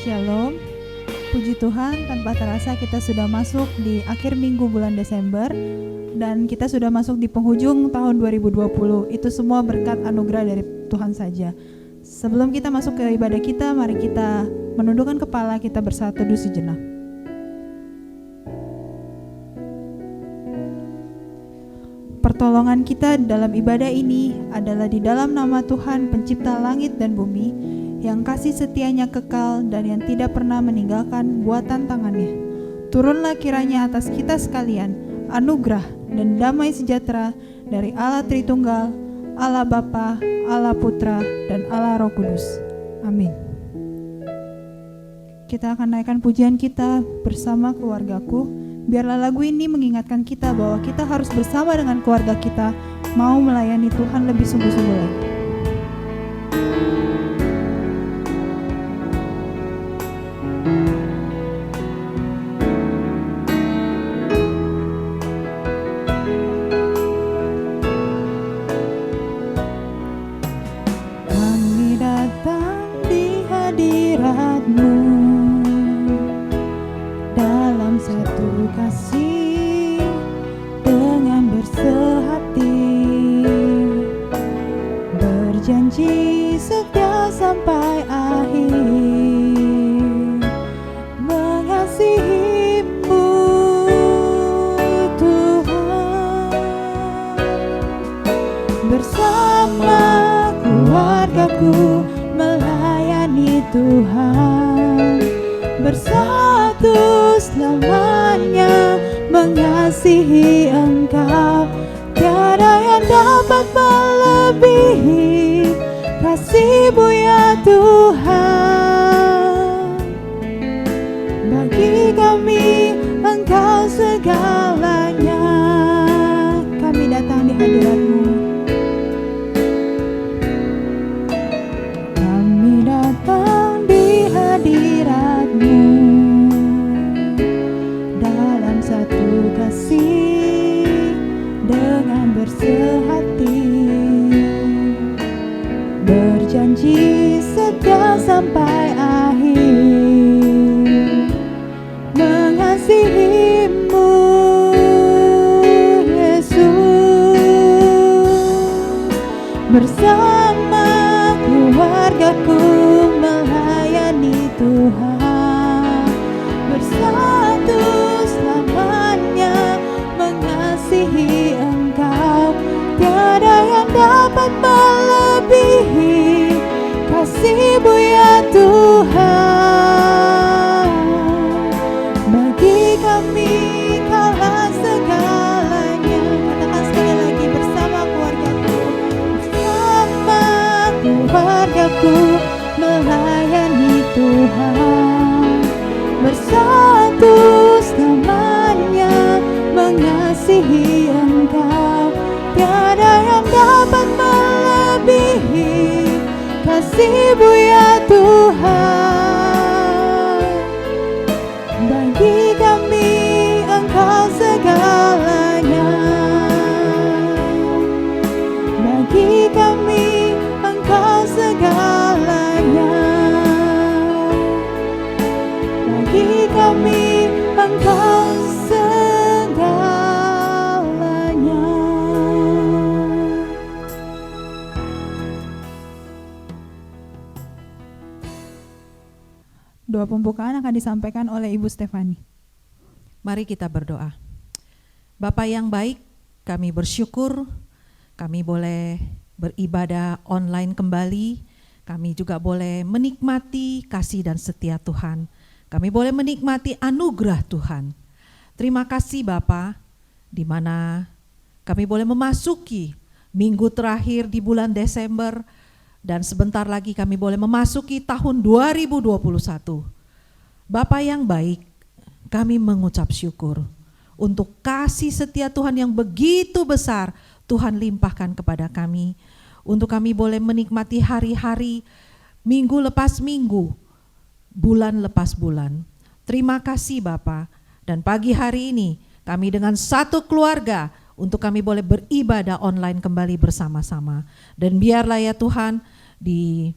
Shalom. Puji Tuhan, tanpa terasa kita sudah masuk di akhir minggu bulan Desember dan kita sudah masuk di penghujung tahun 2020. Itu semua berkat anugerah dari Tuhan saja. Sebelum kita masuk ke ibadah kita, mari kita menundukkan kepala, kita bersatu teduh sejenak. Pertolongan kita dalam ibadah ini adalah di dalam nama Tuhan pencipta langit dan bumi, yang kasih setianya kekal dan yang tidak pernah meninggalkan buatan tangannya. Turunlah kiranya atas kita sekalian anugerah dan damai sejahtera dari Allah Tritunggal, Allah Bapa, Allah Putra, dan Allah Roh Kudus. Amin. Kita akan naikkan pujian kita bersama keluargaku. Biarlah lagu ini mengingatkan kita bahwa kita harus bersama dengan keluarga kita mau melayani Tuhan lebih sungguh-sungguh lagi. Doa pembukaan akan disampaikan oleh Ibu Stefani. Mari kita berdoa. Bapa yang baik, kami bersyukur kami boleh beribadah online kembali. Kami juga boleh menikmati kasih dan setia Tuhan. Kami boleh menikmati anugerah Tuhan. Terima kasih Bapa, di mana kami boleh memasuki minggu terakhir di bulan Desember. Dan sebentar lagi kami boleh memasuki tahun 2021. Bapa yang baik, kami mengucap syukur untuk kasih setia Tuhan yang begitu besar Tuhan limpahkan kepada kami. Untuk kami boleh menikmati hari-hari, minggu lepas minggu, bulan lepas bulan. Terima kasih Bapa. Dan pagi hari ini kami dengan satu keluarga untuk kami boleh beribadah online kembali bersama-sama. Dan biarlah ya Tuhan, di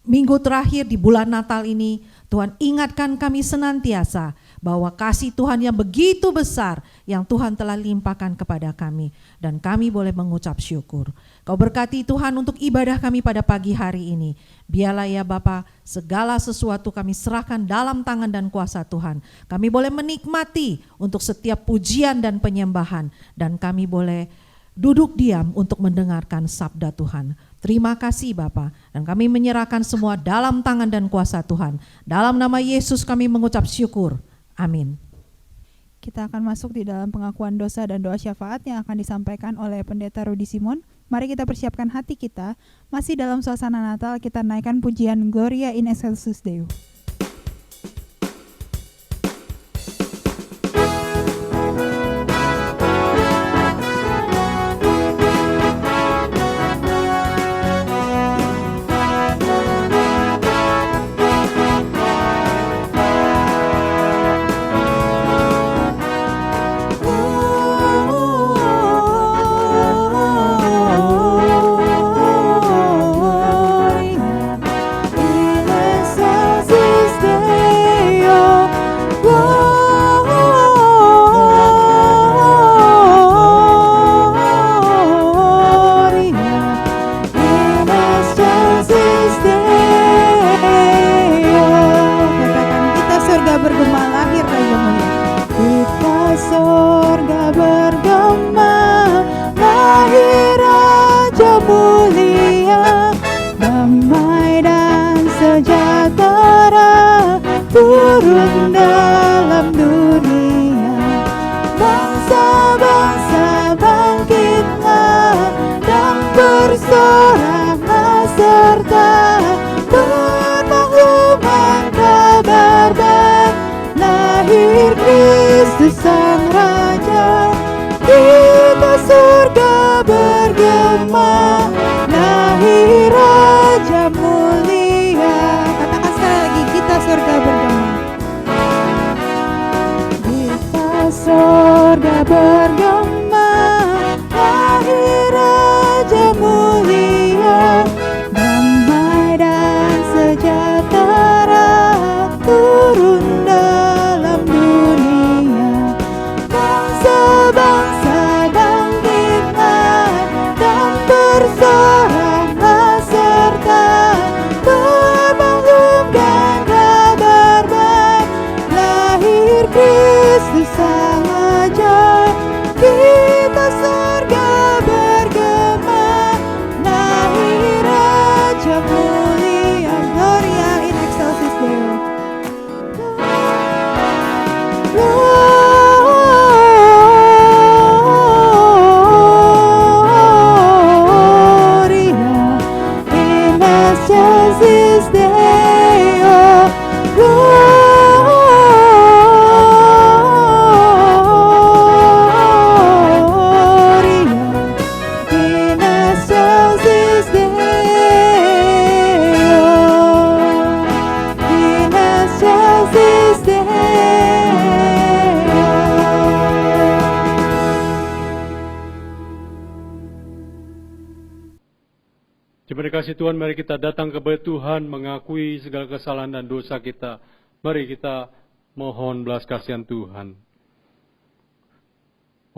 minggu terakhir di bulan Natal ini, Tuhan ingatkan kami senantiasa bahwa kasih Tuhan yang begitu besar yang Tuhan telah limpahkan kepada kami, dan kami boleh mengucap syukur. Kau berkati Tuhan untuk ibadah kami pada pagi hari ini. Biarlah ya Bapa, segala sesuatu kami serahkan dalam tangan dan kuasa Tuhan. Kami boleh menikmati untuk setiap pujian dan penyembahan, dan kami boleh duduk diam untuk mendengarkan sabda Tuhan. Terima kasih Bapa, dan kami menyerahkan semua dalam tangan dan kuasa Tuhan. Dalam nama Yesus kami mengucap syukur. Amin. Kita akan masuk di dalam pengakuan dosa dan doa syafaat yang akan disampaikan oleh Pendeta Rudi Simon. Mari kita persiapkan hati kita. Masih dalam suasana Natal, kita naikkan pujian Gloria in Excelsis Deo. Turun dalam dunia, bangsa-bangsa bangkitlah dan bersoraklah serta bermahluman kabar baik, lahir Kristus Sang Raja, kita surga bergema, lahir Raja mulia. Katakan sekali lagi, kita surga bergema. Surga bergema, lahir Raja mulia, damai dan sejahtera turun dalam dunia, bangsa-bangsa bangkitlah dan bersoraklah serta bermahlukan kabar baik, lahir Kristus Sang Raja, kita surga bergema, lahir Raja mulia. Gloria in Excelsis Deo. Gloria in Excelsis Deo. Terima kasih Tuhan, mari kita datang kepada Tuhan mengakui segala kesalahan dan dosa kita. Mari kita mohon belas kasihan Tuhan.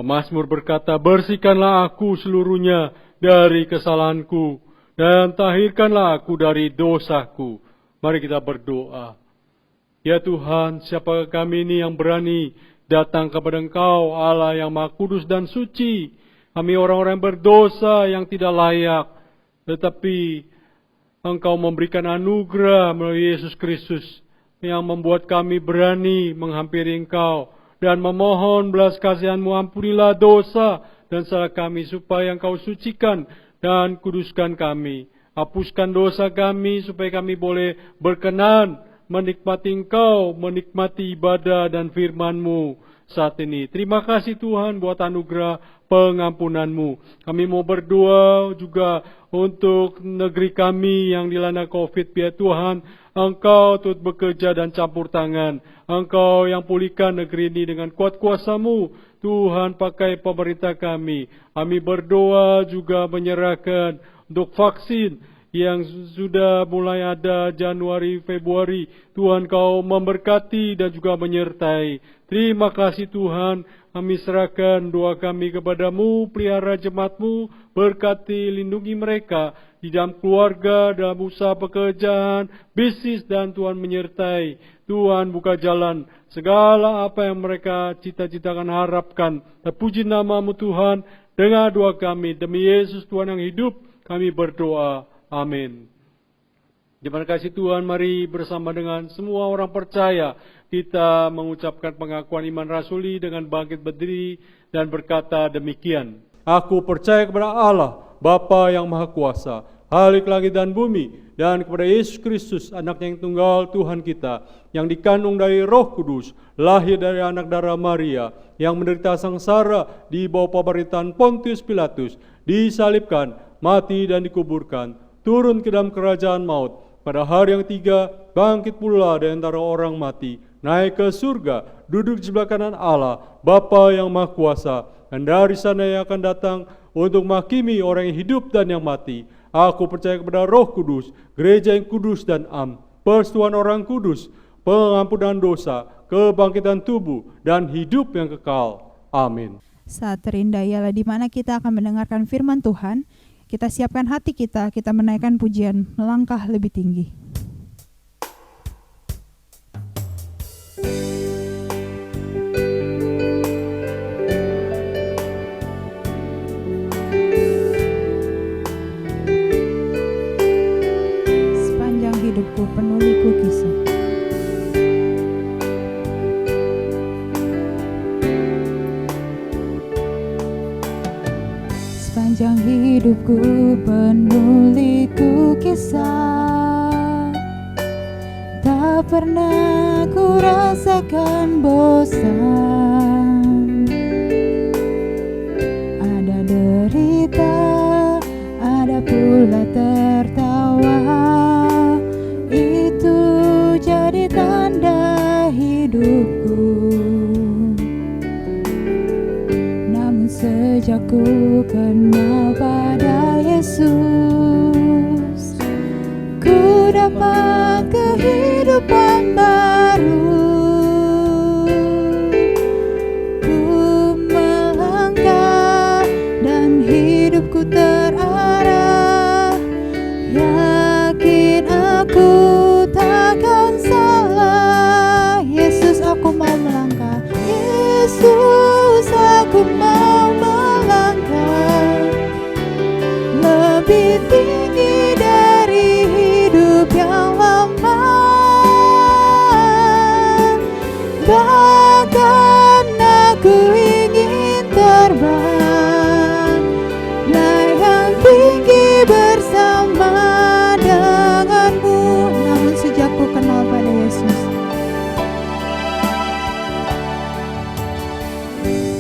Pemazmur berkata, bersihkanlah aku seluruhnya dari kesalahanku dan tahirkanlah aku dari dosaku. Mari kita berdoa. Ya Tuhan, siapakah kami ini yang berani datang kepada Engkau, Allah yang Maha Kudus dan Suci. Kami orang-orang yang berdosa, yang tidak layak. Tetapi Engkau memberikan anugerah melalui Yesus Kristus yang membuat kami berani menghampiri Engkau dan memohon belas kasihan-Mu. Ampunilah dosa dan salah kami supaya Engkau sucikan dan kuduskan kami. Hapuskan dosa kami supaya kami boleh berkenan menikmati Engkau, menikmati ibadah dan firman-Mu saat ini. Terima kasih Tuhan buat anugerah pengampunan-Mu. Kami mau berdoa juga untuk negeri kami yang dilanda COVID. Biar Tuhan, Engkau turut bekerja dan campur tangan. Engkau yang pulihkan negeri ini dengan kuat kuasa-Mu. Tuhan, pakai pemerintah kami. Kami berdoa juga menyerahkan untuk vaksin yang sudah mulai ada Januari, Februari. Tuhan Kau memberkati dan juga menyertai. Terima kasih Tuhan, kami serahkan doa kami kepadamu, pelihara jemaat-Mu, berkati, lindungi mereka di dalam keluarga, dalam usaha pekerjaan, bisnis, dan Tuhan menyertai. Tuhan buka jalan, segala apa yang mereka cita-citakan, harapkan. Terpuji nama-Mu Tuhan, dengar doa kami, demi Yesus Tuhan yang hidup, kami berdoa. Amin. Terima kasih Tuhan, mari bersama dengan semua orang percaya kita mengucapkan pengakuan iman rasuli dengan bangkit berdiri dan berkata demikian. Aku percaya kepada Allah, Bapa yang Maha Kuasa, Khalik langit dan bumi, dan kepada Yesus Kristus, Anaknya yang tunggal Tuhan kita, yang dikandung dari Roh Kudus, lahir dari anak darah Maria, yang menderita sengsara di bawah pemerintahan Pontius Pilatus, disalibkan, mati dan dikuburkan, turun ke dalam kerajaan maut, pada hari yang ketiga bangkit pula dari antara orang mati, naik ke surga, duduk di sebelah kanan Allah, Bapa yang Maha Kuasa, dan dari sana yang akan datang untuk menghakimi orang yang hidup dan yang mati. Aku percaya kepada Roh Kudus, gereja yang kudus dan am, persekutuan orang kudus, pengampunan dosa, kebangkitan tubuh, dan hidup yang kekal. Amin. Saat terindah ialah di mana kita akan mendengarkan firman Tuhan. Kita siapkan hati kita menaikkan pujian, melangkah lebih tinggi. Sepanjang hidupku penuliku kisah. Sepanjang hidupku penuh liku kisah, tak pernah ku rasakan bosan. Ada derita, ada pula tertawa, itu jadi tanda hidupku. Sejak ku kenal pada Yesus, ku dapat kehidupan baru. Ku melangkah dan hidupku terarah, yakin aku takkan salah. Yesus, aku mau melangkah. Yesus, aku mau lebih tinggi dari hidup yang lama. Bahkan aku ingin terbang, layang tinggi bersama denganmu. Namun sejak ku kenal pada Yesus,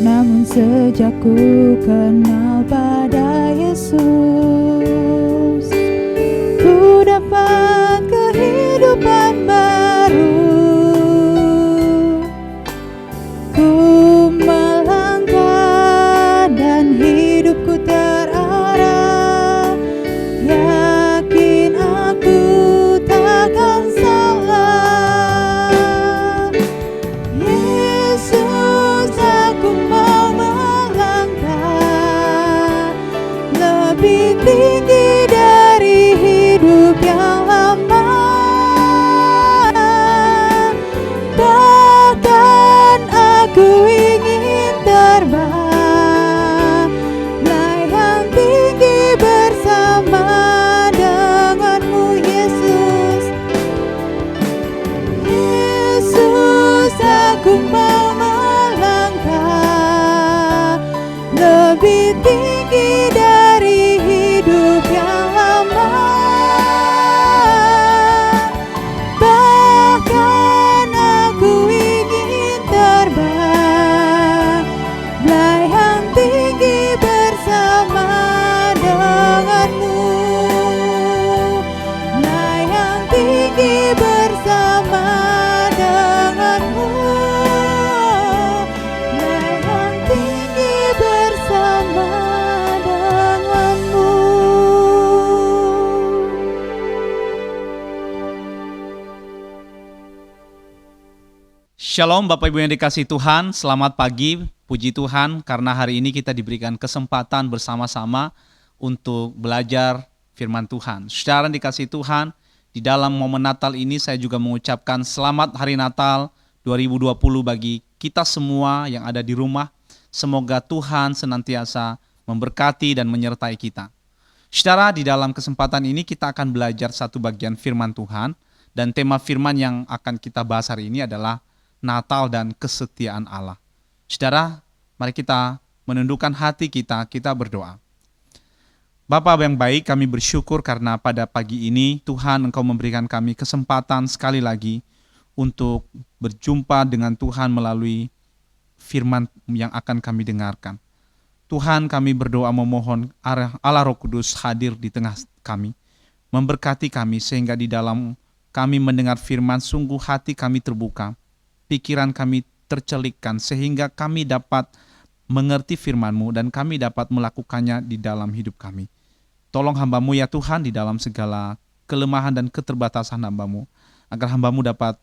namun sejak ku kenal pada Yesus, ku dapat kehidupan baru. Ku melangkah dan hidupku terarah, yakin aku takkan salah. Yesus, aku mau melangkah lebih tinggi dari hidup yang lama. Bahkan aku ingin terbang, layang tinggi bersama denganmu. Yesus, Yesus, aku mau melangkah lebih tinggi dari hidup yang lama. Bahkan aku ingin terbang, layang tinggi bersama denganmu, layang tinggi bersama denganmu, layang tinggi bersama denganmu. Shalom Bapak Ibu yang dikasihi Tuhan, selamat pagi, puji Tuhan karena hari ini kita diberikan kesempatan bersama-sama untuk belajar firman Tuhan. Saudara yang dikasihi Tuhan, di dalam momen Natal ini saya juga mengucapkan selamat Hari Natal 2020 bagi kita semua yang ada di rumah. Semoga Tuhan senantiasa memberkati dan menyertai kita. Saudara, di dalam kesempatan ini kita akan belajar satu bagian firman Tuhan, dan tema firman yang akan kita bahas hari ini adalah Natal dan kesetiaan Allah. Saudara, mari kita menundukkan hati kita berdoa. Bapa yang baik, kami bersyukur karena pada pagi ini Tuhan Engkau memberikan kami kesempatan sekali lagi untuk berjumpa dengan Tuhan melalui firman yang akan kami dengarkan. Tuhan, kami berdoa memohon Allah Roh Kudus hadir di tengah kami, memberkati kami sehingga di dalam kami mendengar firman sungguh hati kami terbuka, pikiran kami tercelikkan sehingga kami dapat mengerti firman-Mu dan kami dapat melakukannya di dalam hidup kami. Tolong hamba-Mu ya Tuhan di dalam segala kelemahan dan keterbatasan hamba-Mu, agar hamba-Mu dapat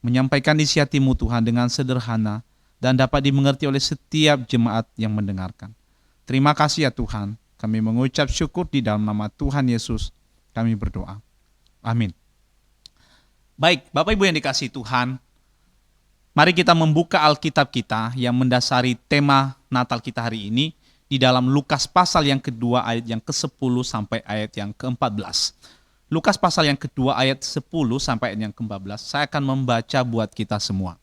menyampaikan isi hati-Mu Tuhan dengan sederhana dan dapat dimengerti oleh setiap jemaat yang mendengarkan. Terima kasih ya Tuhan, kami mengucap syukur di dalam nama Tuhan Yesus, kami berdoa. Amin. Baik, Bapak Ibu yang dikasihi Tuhan, mari kita membuka Alkitab kita yang mendasari tema Natal kita hari ini di dalam Lukas pasal yang kedua ayat yang ke-10 sampai ayat yang ke-14. Lukas pasal yang kedua ayat 10 sampai ayat yang ke-14. Saya akan membaca buat kita semua.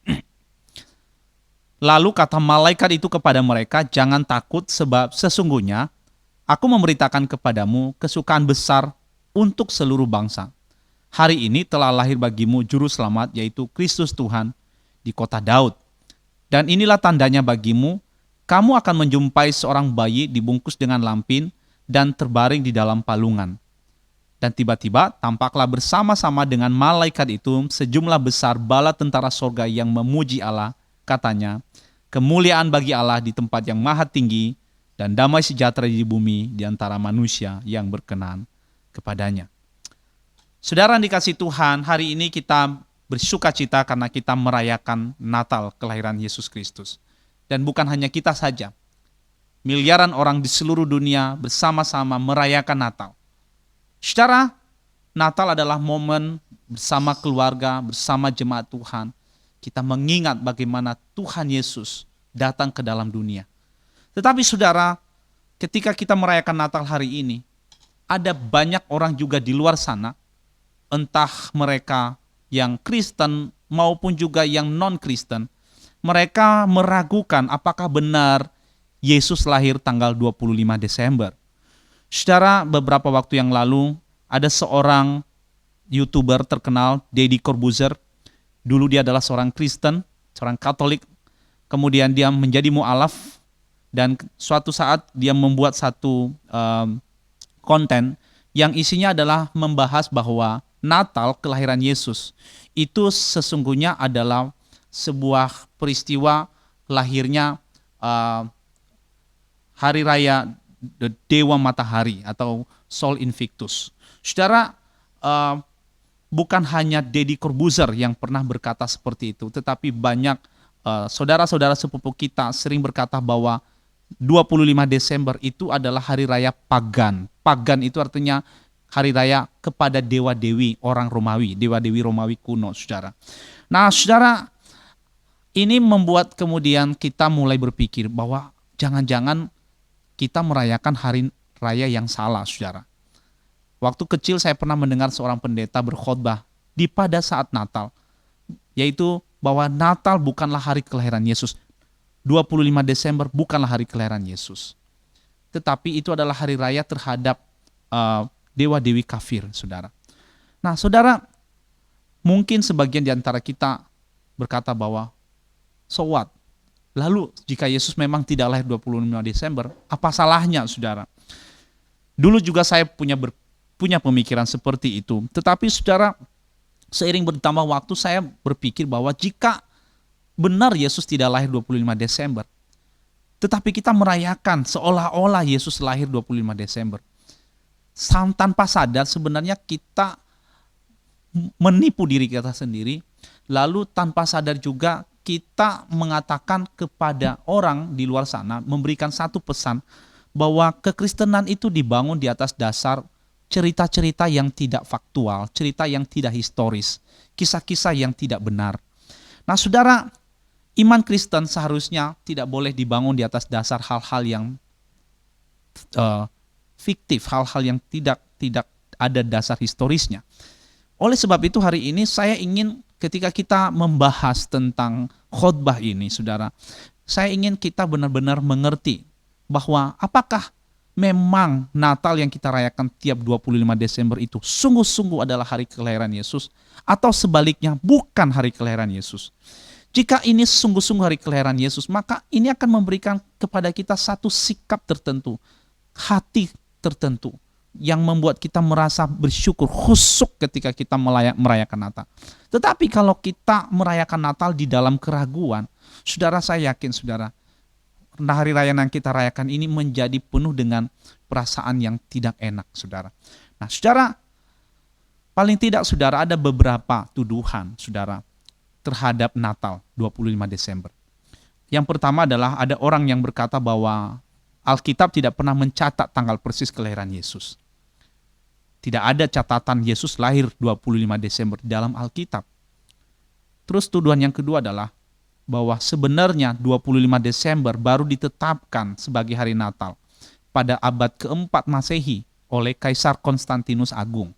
Lalu kata malaikat itu kepada mereka, jangan takut sebab sesungguhnya aku memberitakan kepadamu kesukaan besar untuk seluruh bangsa. Hari ini telah lahir bagimu juru selamat yaitu Kristus Tuhan di kota Daud. Dan inilah tandanya bagimu, kamu akan menjumpai seorang bayi dibungkus dengan lampin dan terbaring di dalam palungan. Dan tiba-tiba tampaklah bersama-sama dengan malaikat itu sejumlah besar bala tentara sorga yang memuji Allah, katanya, kemuliaan bagi Allah di tempat yang maha tinggi dan damai sejahtera di bumi di antara manusia yang berkenan kepadanya. Saudara yang dikasihi Tuhan, hari ini kita bersukacita karena kita merayakan Natal kelahiran Yesus Kristus. Dan bukan hanya kita saja, miliaran orang di seluruh dunia bersama-sama merayakan Natal. Secara Natal adalah momen bersama keluarga, bersama jemaat Tuhan. Kita mengingat bagaimana Tuhan Yesus datang ke dalam dunia. Tetapi saudara, ketika kita merayakan Natal hari ini, ada banyak orang juga di luar sana, entah mereka yang Kristen maupun juga yang non-Kristen, mereka meragukan apakah benar Yesus lahir tanggal 25 Desember. Saudara, beberapa waktu yang lalu ada seorang YouTuber terkenal, Deddy Corbuzier. Dulu dia adalah seorang Kristen, seorang Katolik, kemudian dia menjadi mu'alaf, dan suatu saat dia membuat satu konten yang isinya adalah membahas bahwa Natal, kelahiran Yesus, itu sesungguhnya adalah sebuah peristiwa lahirnya hari raya Dewa Matahari atau Sol Invictus. Saudara, bukan hanya Deddy Corbuzier yang pernah berkata seperti itu, tetapi banyak saudara-saudara sepupu kita sering berkata bahwa 25 Desember itu adalah hari raya pagan. Pagan itu artinya hari raya kepada dewa-dewi orang Romawi, dewa-dewi Romawi kuno, saudara. Nah, saudara, ini membuat kemudian kita mulai berpikir bahwa jangan-jangan kita merayakan hari raya yang salah, saudara. Waktu kecil saya pernah mendengar seorang pendeta berkhotbah di pada saat Natal, yaitu bahwa Natal bukanlah hari kelahiran Yesus. 25 Desember bukanlah hari kelahiran Yesus. Tetapi itu adalah hari raya terhadap dewa-dewi kafir, saudara. Nah, saudara, mungkin sebagian di antara kita berkata bahwa, so what? Lalu, jika Yesus memang tidak lahir 25 Desember, apa salahnya, saudara? Dulu juga saya punya pemikiran seperti itu. Tetapi, saudara, seiring bertambah waktu, saya berpikir bahwa jika benar Yesus tidak lahir 25 Desember, tetapi kita merayakan seolah-olah Yesus lahir 25 Desember, tanpa sadar sebenarnya kita menipu diri kita sendiri, lalu tanpa sadar juga kita mengatakan kepada orang di luar sana, memberikan satu pesan bahwa kekristenan itu dibangun di atas dasar cerita-cerita yang tidak faktual, cerita yang tidak historis, kisah-kisah yang tidak benar. Nah, saudara, iman Kristen seharusnya tidak boleh dibangun di atas dasar hal-hal yang fiktif, hal-hal yang tidak ada dasar historisnya. Oleh sebab itu hari ini saya ingin ketika kita membahas tentang khotbah ini, saudara, saya ingin kita benar-benar mengerti bahwa apakah memang Natal yang kita rayakan tiap 25 Desember itu sungguh-sungguh adalah hari kelahiran Yesus, atau sebaliknya bukan hari kelahiran Yesus. Jika ini sungguh-sungguh hari kelahiran Yesus, maka ini akan memberikan kepada kita satu sikap tertentu, hati tertentu, yang membuat kita merasa bersyukur, khusyuk ketika kita merayakan Natal. Tetapi kalau kita merayakan Natal di dalam keraguan, saudara, saya yakin saudara, hari raya yang kita rayakan ini menjadi penuh dengan perasaan yang tidak enak, saudara. Nah, saudara, paling tidak saudara ada beberapa tuduhan, saudara, terhadap Natal 25 Desember. Yang pertama adalah ada orang yang berkata bahwa Alkitab tidak pernah mencatat tanggal persis kelahiran Yesus. Tidak ada catatan Yesus lahir 25 Desember di dalam Alkitab. Terus tuduhan yang kedua adalah bahwa sebenarnya 25 Desember baru ditetapkan sebagai hari Natal pada abad keempat Masehi oleh Kaisar Konstantinus Agung.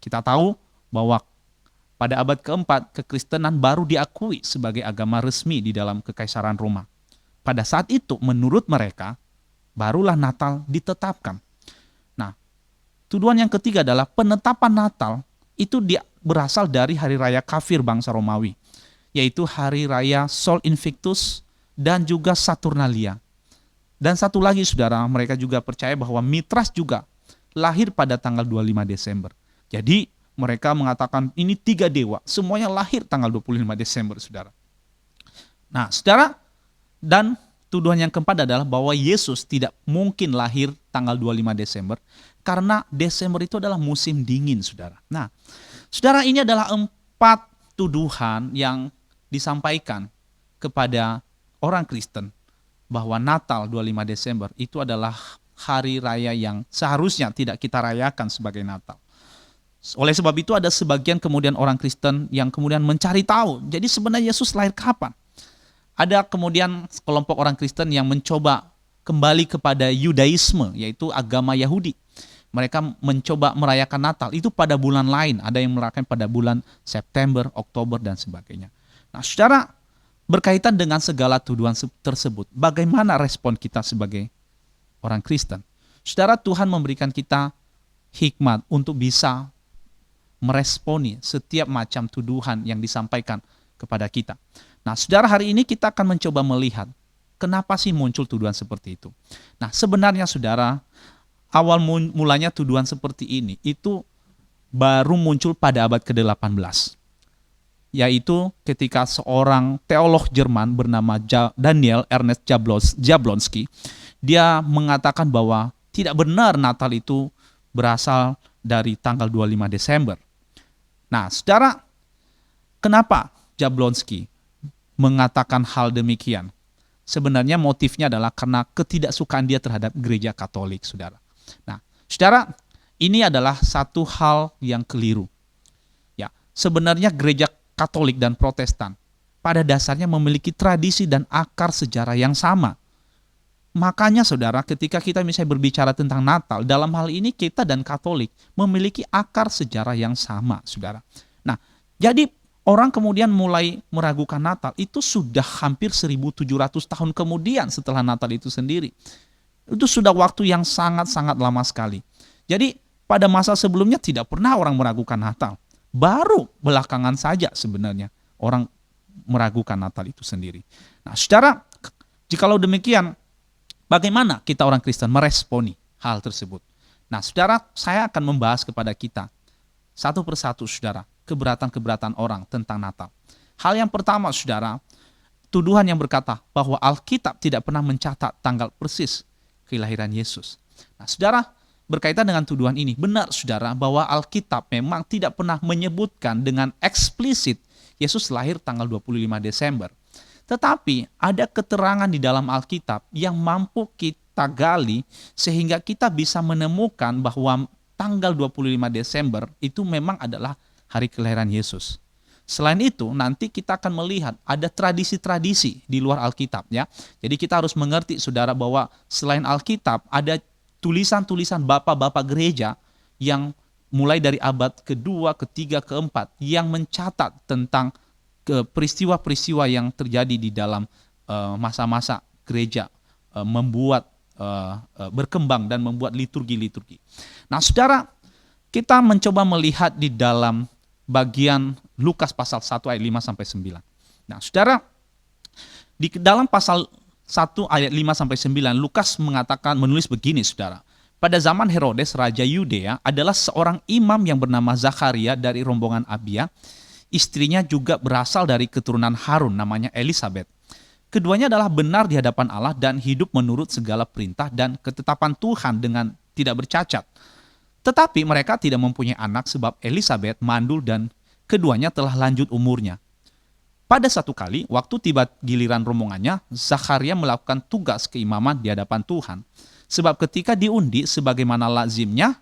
Kita tahu bahwa pada abad keempat kekristenan baru diakui sebagai agama resmi di dalam Kekaisaran Roma. Pada saat itu menurut mereka barulah Natal ditetapkan. Nah, tuduhan yang ketiga adalah penetapan Natal itu berasal dari hari raya kafir bangsa Romawi, yaitu hari raya Sol Invictus dan juga Saturnalia. Dan satu lagi saudara, mereka juga percaya bahwa Mitras juga lahir pada tanggal 25 Desember. Jadi mereka mengatakan ini 3 dewa, semuanya lahir tanggal 25 Desember, saudara. Nah, saudara, dan tuduhan yang keempat adalah bahwa Yesus tidak mungkin lahir tanggal 25 Desember karena Desember itu adalah musim dingin, saudara. Nah, saudara, ini adalah 4 tuduhan yang disampaikan kepada orang Kristen bahwa Natal 25 Desember itu adalah hari raya yang seharusnya tidak kita rayakan sebagai Natal. Oleh sebab itu ada sebagian kemudian orang Kristen yang kemudian mencari tahu, jadi sebenarnya Yesus lahir kapan? Ada kemudian kelompok orang Kristen yang mencoba kembali kepada Yudaisme, yaitu agama Yahudi. Mereka mencoba merayakan Natal itu pada bulan lain, ada yang merayakan pada bulan September, Oktober, dan sebagainya. Nah, saudara, berkaitan dengan segala tuduhan tersebut, bagaimana respon kita sebagai orang Kristen? Saudara, Tuhan memberikan kita hikmat untuk bisa meresponi setiap macam tuduhan yang disampaikan kepada kita. Nah, saudara, hari ini kita akan mencoba melihat kenapa sih muncul tuduhan seperti itu. Nah, sebenarnya saudara, awal mulanya tuduhan seperti ini itu baru muncul pada abad ke-18. Yaitu ketika seorang teolog Jerman bernama Daniel Ernest Jablonski, dia mengatakan bahwa tidak benar Natal itu berasal dari tanggal 25 Desember. Nah, saudara, kenapa Jablonski mengatakan hal demikian? Sebenarnya motifnya adalah karena ketidaksukaan dia terhadap gereja Katolik, saudara. Nah, saudara, ini adalah satu hal yang keliru. Ya, sebenarnya gereja Katolik dan Protestan pada dasarnya memiliki tradisi dan akar sejarah yang sama. Makanya saudara, ketika kita misalnya berbicara tentang Natal, dalam hal ini kita dan Katolik memiliki akar sejarah yang sama, saudara. Nah, jadi orang kemudian mulai meragukan Natal itu sudah hampir 1700 tahun kemudian setelah Natal itu sendiri. Itu sudah waktu yang sangat-sangat lama sekali. Jadi pada masa sebelumnya tidak pernah orang meragukan Natal. Baru belakangan saja sebenarnya orang meragukan Natal itu sendiri. Nah, saudara, jikalau demikian, bagaimana kita orang Kristen meresponi hal tersebut? Nah, saudara, saya akan membahas kepada kita satu persatu, saudara, keberatan-keberatan orang tentang Natal. Hal yang pertama, saudara, tuduhan yang berkata bahwa Alkitab tidak pernah mencatat tanggal persis kelahiran Yesus. Nah, saudara, berkaitan dengan tuduhan ini, benar saudara bahwa Alkitab memang tidak pernah menyebutkan dengan eksplisit Yesus lahir tanggal 25 Desember. Tetapi ada keterangan di dalam Alkitab yang mampu kita gali sehingga kita bisa menemukan bahwa tanggal 25 Desember itu memang adalah hari kelahiran Yesus. Selain itu, nanti kita akan melihat ada tradisi-tradisi di luar Alkitab ya. Jadi kita harus mengerti saudara bahwa selain Alkitab ada tulisan-tulisan bapak-bapak gereja yang mulai dari abad kedua, ketiga, keempat yang mencatat tentang peristiwa-peristiwa yang terjadi di dalam masa-masa gereja membuat berkembang dan membuat liturgi-liturgi. Nah, saudara, kita mencoba melihat di dalam bagian Lukas pasal 1 ayat 5 sampai 9. Nah, saudara, di dalam pasal 1 ayat 5 sampai 9 Lukas menulis begini, saudara. Pada zaman Herodes raja Yudea adalah seorang imam yang bernama Zakharia dari rombongan Abia. Istrinya juga berasal dari keturunan Harun, namanya Elisabet. Keduanya adalah benar di hadapan Allah dan hidup menurut segala perintah dan ketetapan Tuhan dengan tidak bercacat. Tetapi mereka tidak mempunyai anak sebab Elisabet mandul dan keduanya telah lanjut umurnya. Pada satu kali, waktu tiba giliran rombongannya, Zakharia melakukan tugas keimaman di hadapan Tuhan. Sebab ketika diundi sebagaimana lazimnya,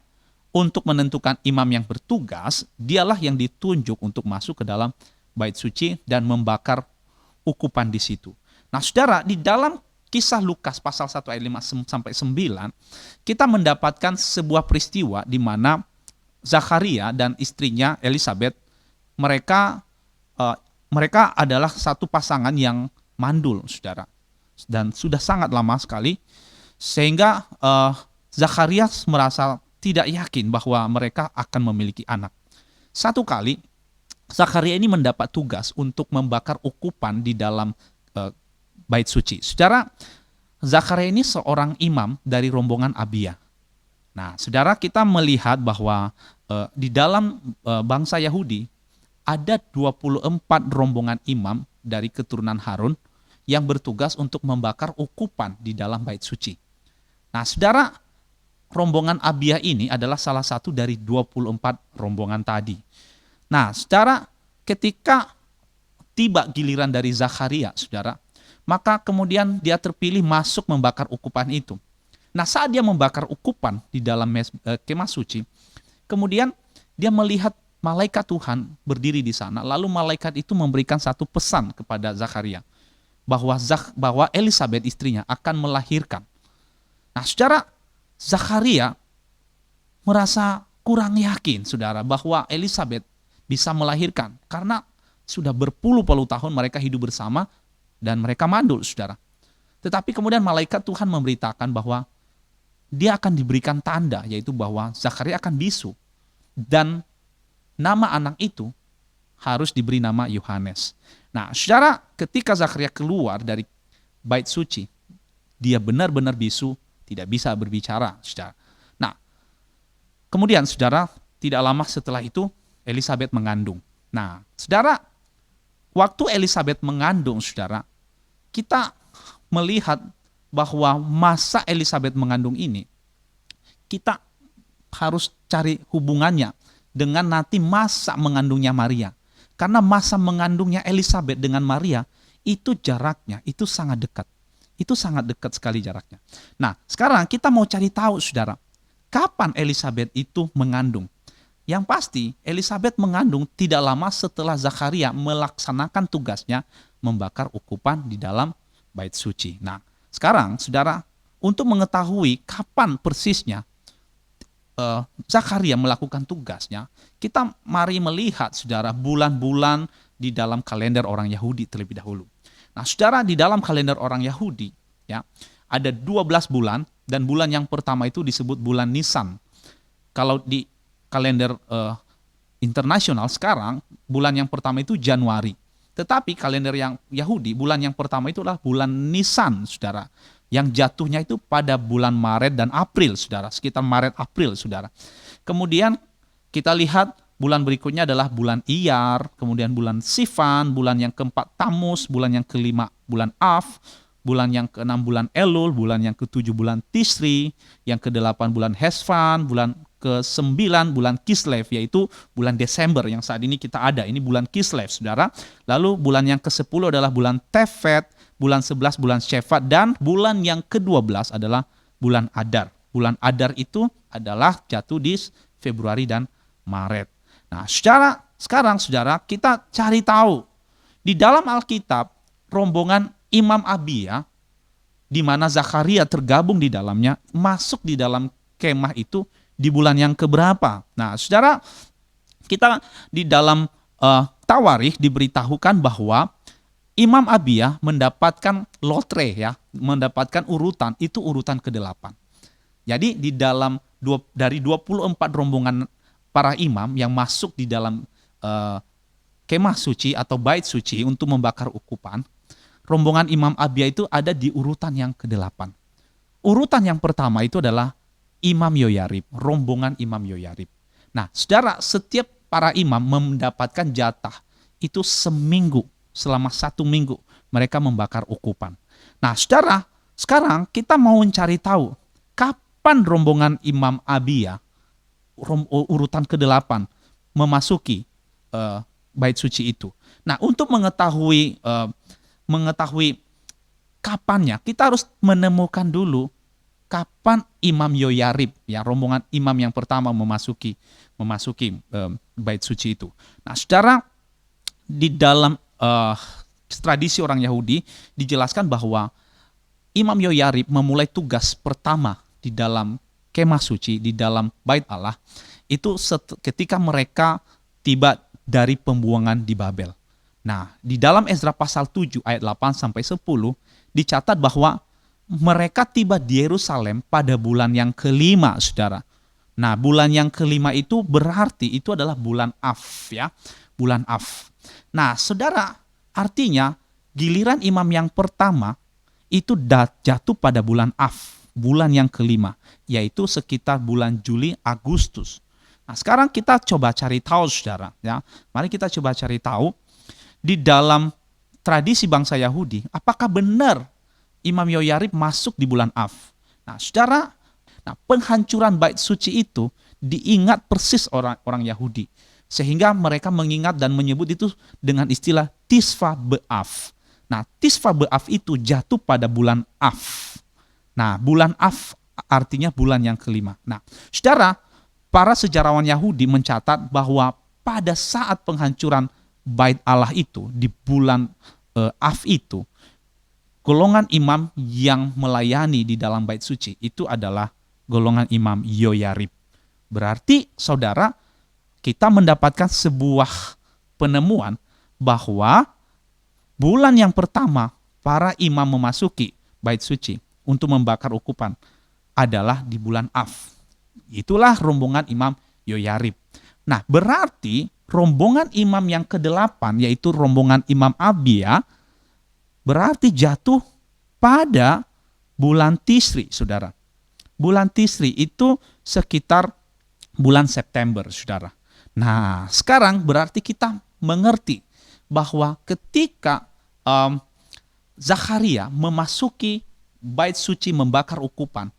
untuk menentukan imam yang bertugas, dialah yang ditunjuk untuk masuk ke dalam bait suci dan membakar ukupan di situ. Nah, saudara, di dalam kisah Lukas pasal 1 ayat 5 sampai 9, kita mendapatkan sebuah peristiwa di mana Zakharia dan istrinya Elisabet, mereka adalah satu pasangan yang mandul, saudara. Dan sudah sangat lama sekali, sehingga Zakharia merasa tidak yakin bahwa mereka akan memiliki anak. Satu kali, Zakharia ini mendapat tugas untuk membakar ukupan di dalam bait suci. Saudara, Zakharia ini seorang imam dari rombongan Abia. Nah, saudara, kita melihat bahwa di dalam bangsa Yahudi ada 24 rombongan imam dari keturunan Harun yang bertugas untuk membakar ukupan di dalam bait suci. Nah, saudara, rombongan Abia ini adalah salah satu dari 24 rombongan tadi. Nah, saudara, ketika tiba giliran dari Zakharia, saudara, maka kemudian dia terpilih masuk membakar ukupan itu. Nah, saat dia membakar ukupan di dalam kemah suci, kemudian dia melihat malaikat Tuhan berdiri di sana. Lalu malaikat itu memberikan satu pesan kepada Zakharia bahwa Elisabet istrinya akan melahirkan. Nah, saudara, Zakharia merasa kurang yakin, saudara, bahwa Elisabet bisa melahirkan karena sudah berpuluh-puluh tahun mereka hidup bersama dan mereka mandul, saudara. Tetapi kemudian malaikat Tuhan memberitakan bahwa dia akan diberikan tanda, yaitu bahwa Zakharia akan bisu dan nama anak itu harus diberi nama Yohanes. Nah, saudara, ketika Zakharia keluar dari bait suci, dia benar-benar bisu, tidak bisa berbicara, saudara. Nah, kemudian saudara, tidak lama setelah itu Elisabet mengandung. Nah, saudara, waktu Elisabet mengandung, saudara, kita melihat bahwa masa Elisabet mengandung ini, kita harus cari hubungannya dengan nanti masa mengandungnya Maria. Karena masa mengandungnya Elisabet dengan Maria, itu jaraknya, itu sangat dekat. Itu sangat dekat sekali jaraknya. Nah, sekarang kita mau cari tahu, saudara, kapan Elisabet itu mengandung? Yang pasti, Elisabet mengandung tidak lama setelah Zakharia melaksanakan tugasnya membakar ukupan di dalam bait suci. Nah, sekarang, saudara, untuk mengetahui kapan persisnya Zakharia melakukan tugasnya, kita mari melihat, saudara, bulan-bulan di dalam kalender orang Yahudi terlebih dahulu. Nah, saudara, di dalam kalender orang Yahudi, ya, ada 12 bulan, dan bulan yang pertama itu disebut bulan Nisan. Kalau di kalender internasional sekarang, bulan yang pertama itu Januari. Tetapi kalender yang Yahudi, bulan yang pertama itu adalah bulan Nisan, saudara. Yang jatuhnya itu pada bulan Maret dan April, saudara. Sekitar Maret-April, saudara. Kemudian kita lihat bulan berikutnya adalah bulan Iyar, kemudian bulan Sivan, bulan yang keempat Tamus, bulan yang kelima bulan Av, bulan yang keenam bulan Elul, bulan yang ketujuh bulan Tisri, yang kedelapan bulan Hesvan, bulan ke-9 bulan Kislev, yaitu bulan Desember yang saat ini kita ada. Ini bulan Kislev, saudara. Lalu bulan yang ke-10 adalah bulan Tevet, bulan 11 bulan Shevat, dan bulan yang ke-12 adalah bulan Adar. Bulan Adar itu adalah jatuh di Februari dan Maret. Nah, sekarang saudara, kita cari tahu di dalam Alkitab rombongan Imam Abia, di mana Zakaria tergabung di dalamnya, masuk di dalam kemah itu di bulan yang keberapa. Nah, saudara, kita di dalam Tawarikh diberitahukan bahwa Imam Abia mendapatkan lotre, ya, mendapatkan urutan, itu urutan ke-8. Jadi di dalam dari 24 rombongan para imam yang masuk di dalam kemah suci atau bait suci untuk membakar ukupan, rombongan Imam Abia itu ada di urutan yang ke-8. Urutan yang pertama itu adalah Imam Yoyarib, rombongan Imam Yoyarib. Nah, saudara, setiap para imam mendapatkan jatah itu seminggu, selama 1 minggu mereka membakar ukupan. Nah, saudara, sekarang kita mau mencari tahu kapan rombongan Imam Abia, urutan ke-8, memasuki bait suci itu. Nah, untuk mengetahui kapannya, kita harus menemukan dulu kapan Imam Yoyarib, ya, rombongan imam yang pertama memasuki bait suci itu. Nah, saudara, di dalam tradisi orang Yahudi dijelaskan bahwa Imam Yoyarib memulai tugas pertama di dalam kemah suci, di dalam bait Allah, itu ketika mereka tiba dari pembuangan di Babel. Nah, di dalam Ezra pasal 7 ayat 8 sampai 10 dicatat bahwa mereka tiba di Yerusalem pada bulan yang ke-5, saudara. Nah, bulan yang ke-5 itu berarti itu adalah bulan Av, ya, bulan Av. Nah, saudara, artinya giliran imam yang pertama itu jatuh pada bulan Av, bulan yang ke-5, yaitu sekitar bulan Juli Agustus. Nah, sekarang kita coba cari tahu, saudara, ya. Mari kita coba cari tahu di dalam tradisi bangsa Yahudi, apakah benar Imam Yoyarib masuk di bulan Av? Nah, saudara, penghancuran bait suci itu diingat persis orang Yahudi, sehingga mereka mengingat dan menyebut itu dengan istilah Tisva B'Av. Nah, Tisva B'Av itu jatuh pada bulan Av. Nah, bulan Av artinya bulan yang ke-5. Nah, saudara, para sejarawan Yahudi mencatat bahwa pada saat penghancuran bait Allah itu di bulan Av itu, golongan imam yang melayani di dalam bait suci itu adalah golongan Imam Yoyarib. Berarti, saudara, kita mendapatkan sebuah penemuan bahwa bulan yang pertama para imam memasuki bait suci untuk membakar ukupan adalah di bulan Av. Itulah rombongan Imam Yoyarib. Nah, berarti rombongan imam yang ke-8, yaitu rombongan Imam Abia, berarti jatuh pada bulan Tisri, saudara. Bulan Tisri itu sekitar bulan September, saudara. Nah, sekarang berarti kita mengerti bahwa ketika Zakaria memasuki bait suci membakar ukupan,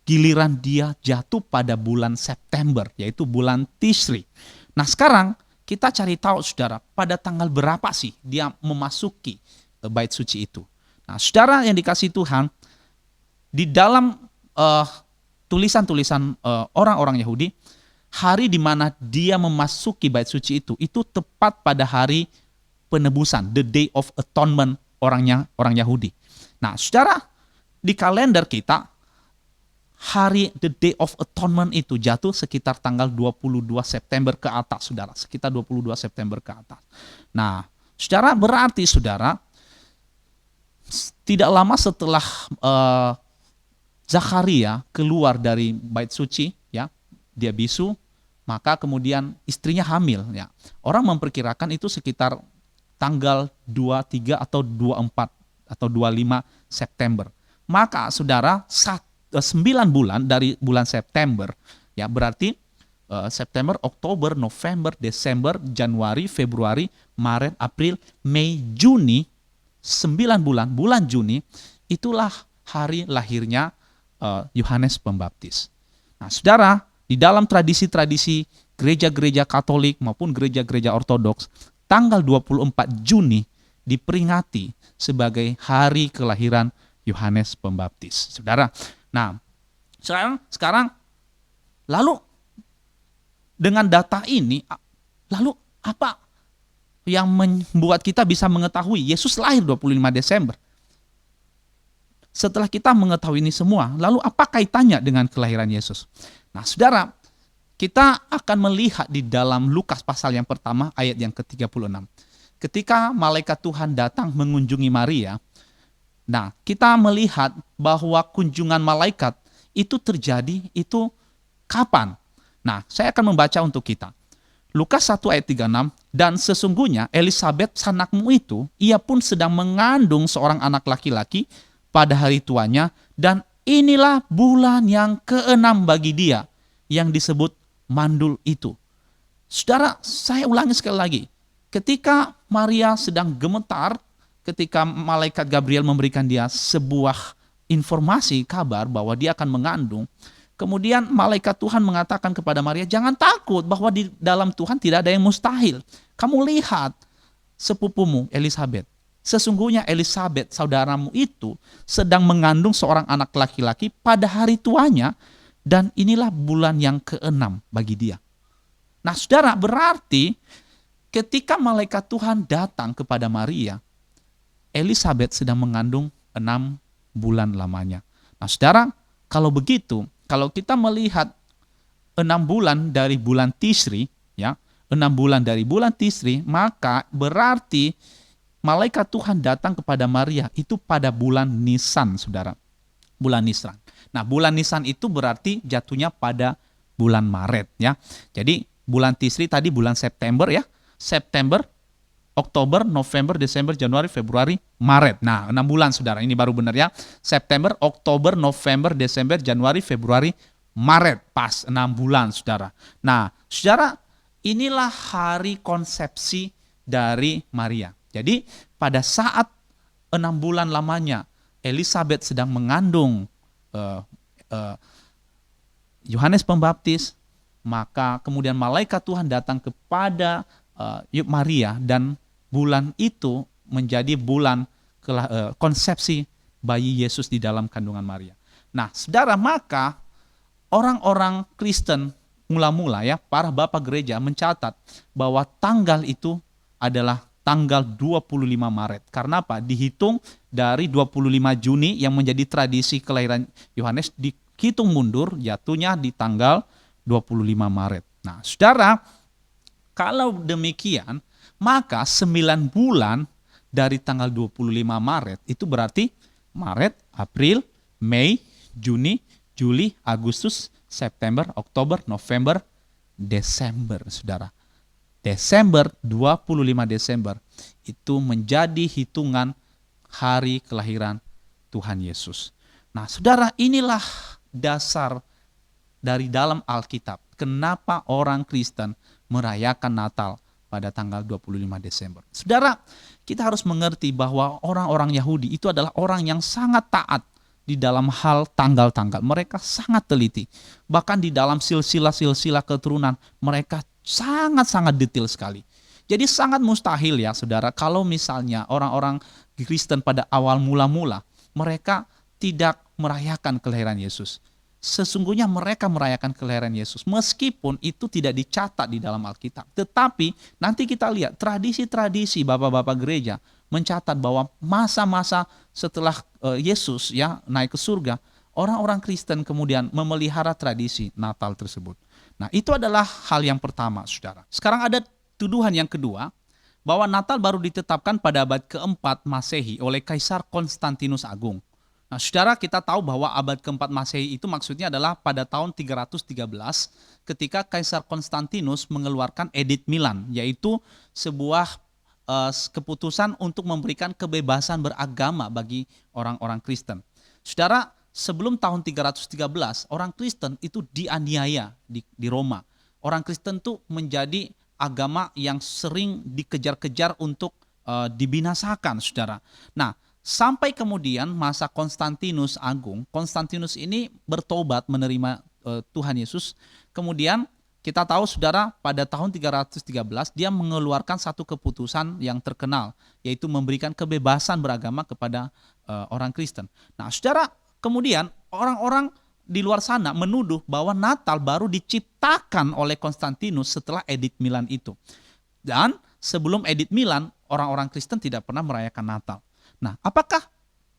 giliran dia jatuh pada bulan September, yaitu bulan Tisri. Nah, sekarang kita cari tahu, saudara, pada tanggal berapa sih dia memasuki bait suci itu. Nah, saudara yang dikasihi Tuhan, di dalam tulisan-tulisan orang-orang Yahudi, hari di mana dia memasuki bait suci itu tepat pada hari penebusan, the day of atonement orang Yahudi. Nah, saudara, di kalender kita, hari the day of atonement itu jatuh sekitar tanggal 22 September ke atas, saudara. Sekitar 22 September ke atas. Nah, saudara, berarti, saudara, tidak lama setelah Zakaria keluar dari bait suci, ya, dia bisu, maka kemudian istrinya hamil, ya. Orang memperkirakan itu sekitar tanggal 23 atau 24 atau 25 September. Maka, saudara, 9 bulan dari bulan September, ya, berarti September, Oktober, November, Desember, Januari, Februari, Maret, April, Mei, Juni, 9 bulan Juni, itulah hari lahirnya Yohanes Pembaptis. Nah, saudara, di dalam tradisi-tradisi gereja-gereja Katolik maupun gereja-gereja Ortodoks, tanggal 24 Juni diperingati sebagai hari kelahiran Yohanes Pembaptis. Saudara, nah sekarang lalu dengan data ini, lalu apa yang membuat kita bisa mengetahui Yesus lahir 25 Desember? Setelah kita mengetahui ini semua, lalu apa kaitannya dengan kelahiran Yesus? Nah, saudara, kita akan melihat di dalam Lukas pasal yang pertama ayat yang ke-36. Ketika malaikat Tuhan datang mengunjungi Maria, nah kita melihat bahwa kunjungan malaikat itu terjadi itu kapan? Nah, saya akan membaca untuk kita. Lukas 1 ayat 36, dan sesungguhnya Elisabet sanakmu itu, ia pun sedang mengandung seorang anak laki-laki pada hari tuanya, dan inilah bulan yang ke-6 bagi dia, yang disebut mandul itu. Saudara, saya ulangi sekali lagi. Ketika Maria sedang gemetar, ketika malaikat Gabriel memberikan dia sebuah informasi, kabar bahwa dia akan mengandung, kemudian malaikat Tuhan mengatakan kepada Maria, jangan takut bahwa di dalam Tuhan tidak ada yang mustahil. Kamu lihat sepupumu Elisabet. Sesungguhnya Elisabet, saudaramu itu, sedang mengandung seorang anak laki-laki pada hari tuanya, dan inilah bulan yang ke-6 bagi dia. Nah, saudara, berarti ketika malaikat Tuhan datang kepada Maria, Elisabet sedang mengandung 6 bulan lamanya. Nah, saudara, kalau begitu, kalau kita melihat 6 bulan dari bulan Tishri, ya, 6 bulan dari bulan Tishri, maka berarti malaikat Tuhan datang kepada Maria itu pada bulan Nisan, saudara. Bulan Nisan. Nah, bulan Nisan itu berarti jatuhnya pada bulan Maret, ya. Jadi bulan Tishri tadi bulan September, ya. September, Oktober, November, Desember, Januari, Februari, Maret. Nah, 6 bulan, saudara. Ini baru benar, ya. September, Oktober, November, Desember, Januari, Februari, Maret. Pas 6 bulan, saudara. Nah, saudara, inilah hari konsepsi dari Maria. Jadi, pada saat 6 bulan lamanya Elisabet sedang mengandung Yohanes Pembaptis, maka kemudian malaikat Tuhan datang kepada Maria, dan bulan itu menjadi bulan konsepsi bayi Yesus di dalam kandungan Maria. Nah, saudara, maka orang-orang Kristen mula-mula, ya, para bapak gereja mencatat bahwa tanggal itu adalah tanggal 25 Maret. Karena apa? Dihitung dari 25 Juni yang menjadi tradisi kelahiran Yohanes, dihitung mundur, jatuhnya di tanggal 25 Maret. Nah, saudara, kalau demikian, maka 9 bulan dari tanggal 25 Maret, itu berarti Maret, April, Mei, Juni, Juli, Agustus, September, Oktober, November, Desember, saudara. Desember, 25 Desember, itu menjadi hitungan hari kelahiran Tuhan Yesus. Nah, saudara, inilah dasar dari dalam Alkitab. Kenapa orang Kristen merayakan Natal pada tanggal 25 Desember. Saudara, kita harus mengerti bahwa orang-orang Yahudi itu adalah orang yang sangat taat di dalam hal tanggal-tanggal. Mereka sangat teliti. Bahkan di dalam silsilah-silsilah keturunan, mereka sangat-sangat detail sekali. Jadi sangat mustahil, ya saudara, kalau misalnya orang-orang Kristen pada awal mula-mula, mereka tidak merayakan kelahiran Yesus. Sesungguhnya mereka merayakan kelahiran Yesus, meskipun itu tidak dicatat di dalam Alkitab. Tetapi nanti kita lihat tradisi-tradisi bapak-bapak gereja mencatat bahwa masa-masa setelah Yesus, ya, naik ke surga, orang-orang Kristen kemudian memelihara tradisi Natal tersebut. Nah, itu adalah hal yang pertama, saudara. Sekarang ada tuduhan yang kedua, bahwa Natal baru ditetapkan pada abad keempat Masehi oleh Kaisar Konstantinus Agung. Nah, saudara, kita tahu bahwa abad keempat Masehi itu maksudnya adalah pada tahun 313 ketika Kaisar Konstantinus mengeluarkan Edict Milan, yaitu sebuah keputusan untuk memberikan kebebasan beragama bagi orang-orang Kristen. Saudara, sebelum tahun 313, orang Kristen itu dianiaya di Roma. Orang Kristen itu menjadi agama yang sering dikejar-kejar untuk dibinasakan, saudara. Nah, sampai kemudian masa Konstantinus Agung, Konstantinus ini bertobat menerima Tuhan Yesus. Kemudian kita tahu saudara, pada tahun 313 dia mengeluarkan satu keputusan yang terkenal, yaitu memberikan kebebasan beragama kepada orang Kristen. Nah saudara, kemudian orang-orang di luar sana menuduh bahwa Natal baru diciptakan oleh Konstantinus setelah Edict Milan itu. Dan sebelum Edict Milan, orang-orang Kristen tidak pernah merayakan Natal. Nah, apakah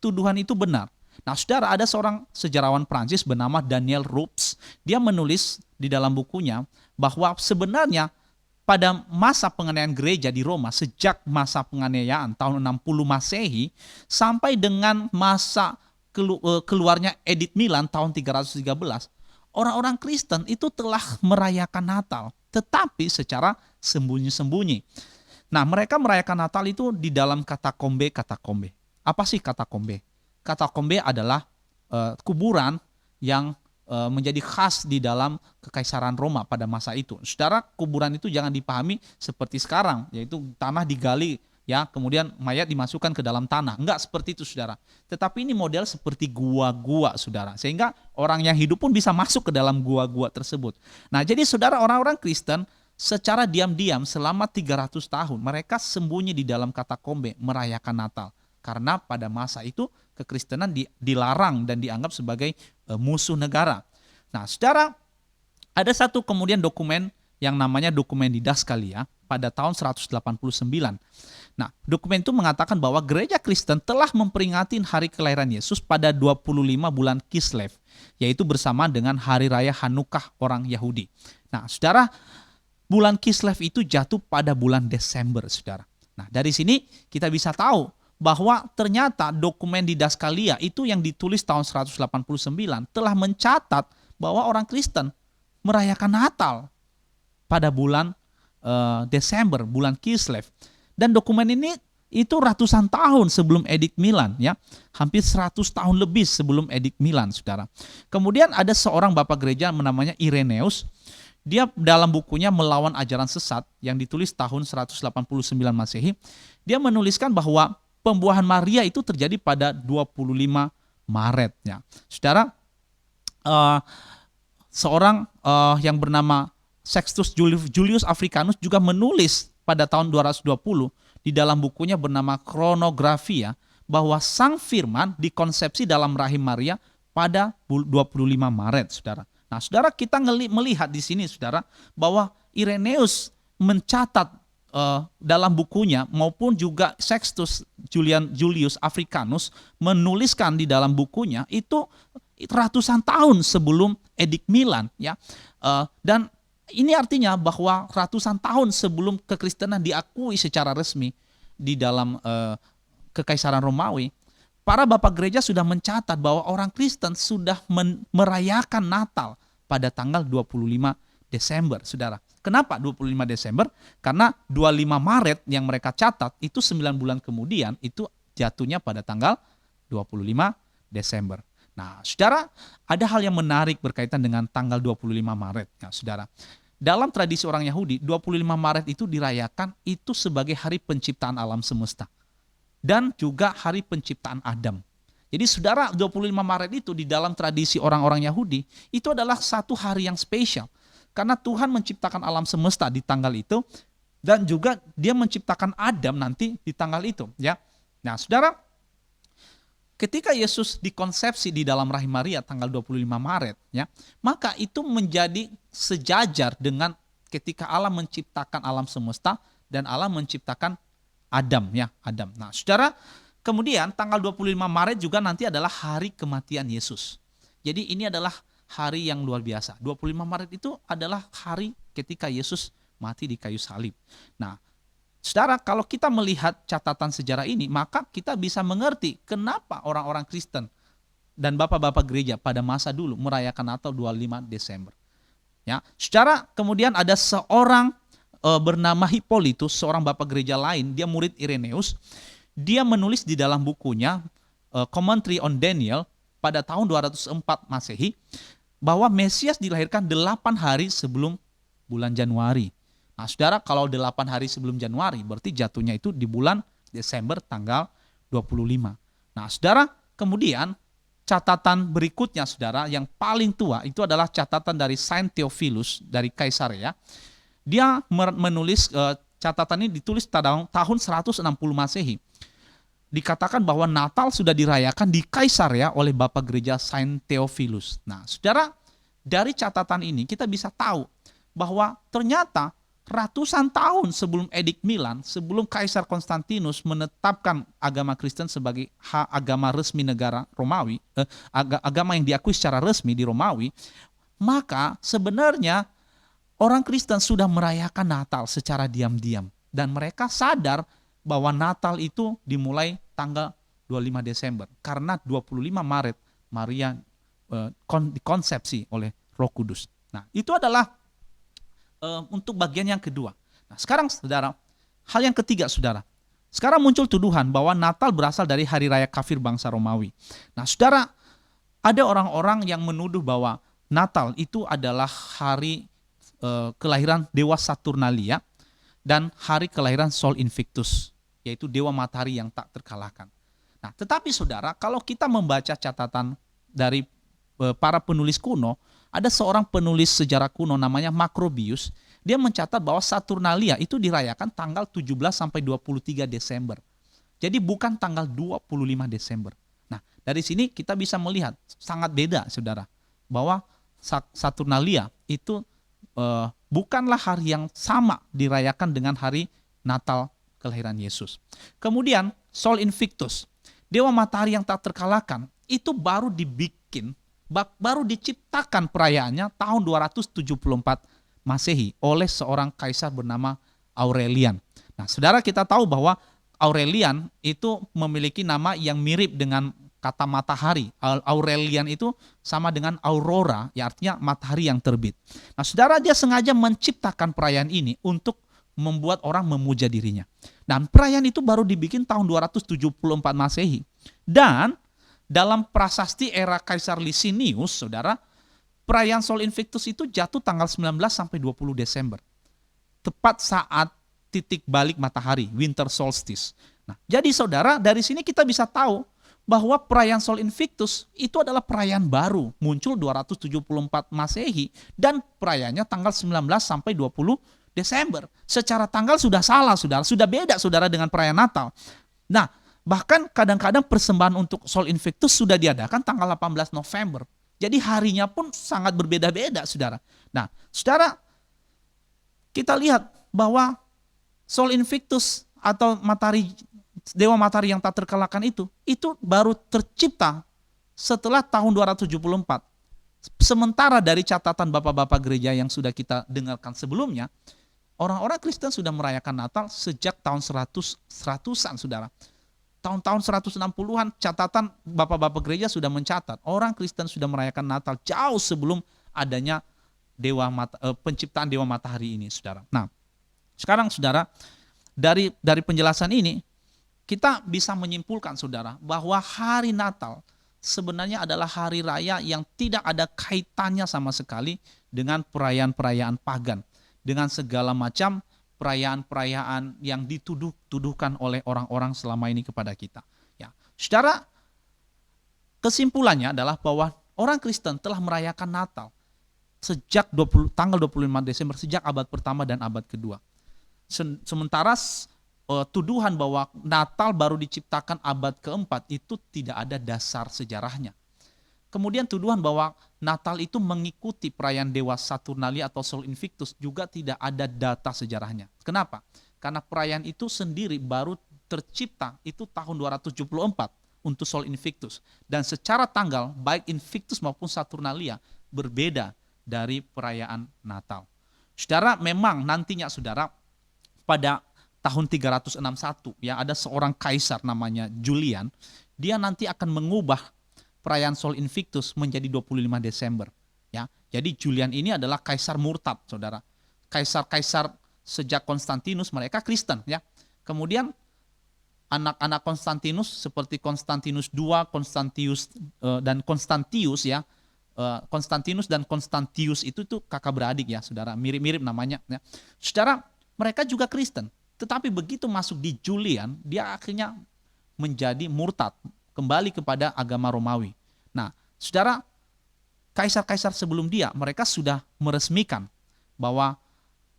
tuduhan itu benar? Nah, saudara, ada seorang sejarawan Prancis bernama Daniel Roux. Dia menulis di dalam bukunya bahwa sebenarnya pada masa penganiayaan gereja di Roma, sejak masa penganiayaan tahun 60 Masehi sampai dengan masa keluarnya Edict Milan tahun 313, orang-orang Kristen itu telah merayakan Natal, tetapi secara sembunyi-sembunyi. Nah, mereka merayakan Natal itu di dalam katakombe. Apa sih katakombe? Katakombe adalah kuburan yang menjadi khas di dalam kekaisaran Roma pada masa itu. Saudara, kuburan itu jangan dipahami seperti sekarang, yaitu tanah digali, ya, kemudian mayat dimasukkan ke dalam tanah. Enggak seperti itu, saudara. Tetapi ini model seperti gua-gua, saudara. Sehingga orang yang hidup pun bisa masuk ke dalam gua-gua tersebut. Nah, jadi saudara, orang-orang Kristen secara diam-diam selama 300 tahun mereka sembunyi di dalam katakombe merayakan Natal. Karena pada masa itu kekristenan dilarang dan dianggap sebagai musuh negara. Nah, saudara, ada satu kemudian dokumen yang namanya dokumen Didaskalia pada tahun 189. Nah, dokumen itu mengatakan bahwa gereja Kristen telah memperingati hari kelahiran Yesus pada 25 bulan Kislev, yaitu bersama dengan hari raya Hanukkah orang Yahudi. Nah, saudara, bulan Kislev itu jatuh pada bulan Desember, saudara. Nah, dari sini kita bisa tahu bahwa ternyata dokumen Didaskalia itu yang ditulis tahun 189 telah mencatat bahwa orang Kristen merayakan Natal pada bulan Desember, bulan Kislev. Dan dokumen ini itu ratusan tahun sebelum Edict Milan, ya. Hampir 100 tahun lebih sebelum Edict Milan, saudara. Kemudian ada seorang bapak gereja namanya Irenaeus. Dia dalam bukunya Melawan Ajaran Sesat yang ditulis tahun 189 Masehi, dia menuliskan bahwa pembuahan Maria itu terjadi pada 25 Maret. Ya. Saudara, seorang yang bernama Sextus Julius Africanus juga menulis pada tahun 220 di dalam bukunya bernama Chronographia bahwa Sang Firman dikonsepsi dalam rahim Maria pada 25 Maret, saudara. Nah, saudara, kita melihat di sini, saudara, bahwa Irenaeus mencatat dalam bukunya maupun juga Sextus Julius Africanus menuliskan di dalam bukunya itu ratusan tahun sebelum Edict Milan, ya. Dan ini artinya bahwa ratusan tahun sebelum kekristenan diakui secara resmi di dalam kekaisaran Romawi, para bapak gereja sudah mencatat bahwa orang Kristen sudah merayakan Natal pada tanggal 25 Desember, saudara. Kenapa 25 Desember? Karena 25 Maret yang mereka catat itu 9 bulan kemudian itu jatuhnya pada tanggal 25 Desember. Nah, saudara, ada hal yang menarik berkaitan dengan tanggal 25 Maret. Nah, saudara, dalam tradisi orang Yahudi, 25 Maret itu dirayakan itu sebagai hari penciptaan alam semesta. Dan juga hari penciptaan Adam. Jadi saudara, 25 Maret itu di dalam tradisi orang-orang Yahudi, itu adalah satu hari yang spesial. Karena Tuhan menciptakan alam semesta di tanggal itu, dan juga dia menciptakan Adam nanti di tanggal itu. Ya. Nah, saudara, ketika Yesus dikonsepsi di dalam rahim Maria tanggal 25 Maret, ya, maka itu menjadi sejajar dengan ketika Allah menciptakan alam semesta dan Allah menciptakan Adam, ya, Adam. Nah, saudara, kemudian tanggal 25 Maret juga nanti adalah hari kematian Yesus. Jadi ini adalah hari yang luar biasa. 25 Maret itu adalah hari ketika Yesus mati di kayu salib. Nah, saudara, kalau kita melihat catatan sejarah ini, maka kita bisa mengerti kenapa orang-orang Kristen dan bapak-bapak gereja pada masa dulu merayakan Natal 25 Desember. Ya, secara kemudian ada seorang bernama Hippolytus, seorang bapak gereja lain, dia murid Irenaeus. Dia menulis di dalam bukunya Commentary on Daniel pada tahun 204 Masehi bahwa Mesias dilahirkan 8 hari sebelum bulan Januari. Nah, saudara, kalau 8 hari sebelum Januari berarti jatuhnya itu di bulan Desember tanggal 25. Nah, saudara, kemudian catatan berikutnya saudara, yang paling tua itu adalah catatan dari Saint Theophilus dari Kaisarea. Dia menulis, catatan ini ditulis tahun 160 Masehi. Dikatakan bahwa Natal sudah dirayakan di Kaisarea oleh Bapak Gereja Saint Theophilus. Nah saudara, dari catatan ini kita bisa tahu bahwa ternyata ratusan tahun sebelum Edik Milan, sebelum Kaisar Konstantinus menetapkan agama Kristen sebagai agama resmi negara Romawi, agama yang diakui secara resmi di Romawi, maka sebenarnya orang Kristen sudah merayakan Natal secara diam-diam. Dan mereka sadar bahwa Natal itu dimulai tanggal 25 Desember. Karena 25 Maret Maria dikonsepsi oleh Roh Kudus. Nah itu adalah untuk bagian yang kedua. Nah sekarang saudara, hal yang ketiga saudara. Sekarang muncul tuduhan bahwa Natal berasal dari hari raya kafir bangsa Romawi. Nah saudara, ada orang-orang yang menuduh bahwa Natal itu adalah hari kelahiran dewa Saturnalia dan hari kelahiran Sol Invictus, yaitu dewa matahari yang tak terkalahkan. Nah tetapi saudara, kalau kita membaca catatan dari para penulis kuno, ada seorang penulis sejarah kuno namanya Macrobius. Dia mencatat bahwa Saturnalia itu dirayakan tanggal 17 sampai 23 Desember. Jadi bukan tanggal 25 Desember. Nah, dari sini kita bisa melihat sangat beda saudara, bahwa Saturnalia itu bukanlah hari yang sama dirayakan dengan hari Natal kelahiran Yesus. Kemudian Sol Invictus, dewa matahari yang tak terkalahkan, itu baru diciptakan perayaannya tahun 274 Masehi oleh seorang kaisar bernama Aurelian. Nah, saudara, kita tahu bahwa Aurelian itu memiliki nama yang mirip dengan kata matahari. Aurelian itu sama dengan aurora, ya artinya matahari yang terbit. Nah, saudara, dia sengaja menciptakan perayaan ini untuk membuat orang memuja dirinya. Dan perayaan itu baru dibikin tahun 274 Masehi. Dan dalam prasasti era Kaisar Licinius, saudara, perayaan Sol Invictus itu jatuh tanggal 19 sampai 20 Desember. Tepat saat titik balik matahari, winter solstice. Nah, jadi saudara, dari sini kita bisa tahu bahwa perayaan Sol Invictus itu adalah perayaan baru, muncul 274 Masehi, dan perayaannya tanggal 19 sampai 20 Desember. Secara tanggal sudah salah, saudara, sudah beda saudara dengan perayaan Natal. Nah, bahkan kadang-kadang persembahan untuk Sol Invictus sudah diadakan tanggal 18 November. Jadi harinya pun sangat berbeda-beda, saudara. Nah, saudara, kita lihat bahwa Sol Invictus atau dewa matahari yang tak terkalahkan itu baru tercipta setelah tahun 274. Sementara dari catatan bapak-bapak gereja yang sudah kita dengarkan sebelumnya, orang-orang Kristen sudah merayakan Natal sejak tahun 100-an, saudara. Tahun-tahun 160-an catatan bapak-bapak gereja sudah mencatat orang Kristen sudah merayakan Natal jauh sebelum adanya penciptaan dewa matahari ini, saudara. Nah, sekarang saudara, dari penjelasan ini kita bisa menyimpulkan saudara bahwa hari Natal sebenarnya adalah hari raya yang tidak ada kaitannya sama sekali dengan perayaan-perayaan pagan, dengan segala macam perayaan-perayaan yang dituduhkan oleh orang-orang selama ini kepada kita. Ya, saudara, kesimpulannya adalah bahwa orang Kristen telah merayakan Natal sejak tanggal 25 Desember, sejak abad pertama dan abad kedua. Sementara tuduhan bahwa Natal baru diciptakan abad keempat itu tidak ada dasar sejarahnya. Kemudian tuduhan bahwa Natal itu mengikuti perayaan dewa Saturnalia atau Sol Invictus juga tidak ada data sejarahnya. Kenapa? Karena perayaan itu sendiri baru tercipta itu tahun 274 untuk Sol Invictus. Dan secara tanggal baik Invictus maupun Saturnalia berbeda dari perayaan Natal. Saudara, memang nantinya saudara pada tahun 361 ya ada seorang kaisar namanya Julian, dia nanti akan mengubah perayaan Sol Invictus menjadi 25 Desember. Ya, jadi Julian ini adalah kaisar murtad, saudara. Kaisar-kaisar sejak Konstantinus mereka Kristen, ya. Kemudian anak-anak Konstantinus seperti Konstantinus II, dan Konstantius, ya. Konstantinus dan Konstantius itu kakak beradik, ya, saudara. Mirip-mirip namanya, ya. Saudara, mereka juga Kristen. Tetapi begitu masuk di Julian, dia akhirnya menjadi murtad, kembali kepada agama Romawi. Nah, saudara, kaisar-kaisar sebelum dia, mereka sudah meresmikan bahwa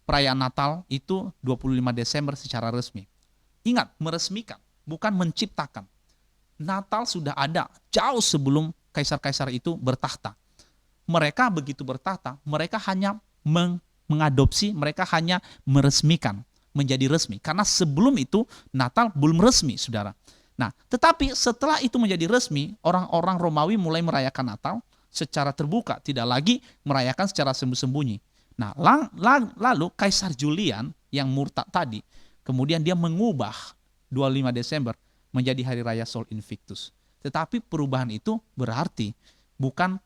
perayaan Natal itu 25 Desember secara resmi. Ingat, meresmikan, bukan menciptakan. Natal sudah ada jauh sebelum kaisar-kaisar itu bertahta. Mereka begitu bertahta, mereka hanya mengadopsi, mereka hanya meresmikan, menjadi resmi. Karena sebelum itu Natal belum resmi, saudara. Nah, tetapi setelah itu menjadi resmi, orang-orang Romawi mulai merayakan Natal secara terbuka, tidak lagi merayakan secara sembunyi-sembunyi. Nah, lalu Kaisar Julian yang murtad tadi, kemudian dia mengubah 25 Desember menjadi hari raya Sol Invictus. Tetapi perubahan itu berarti bukan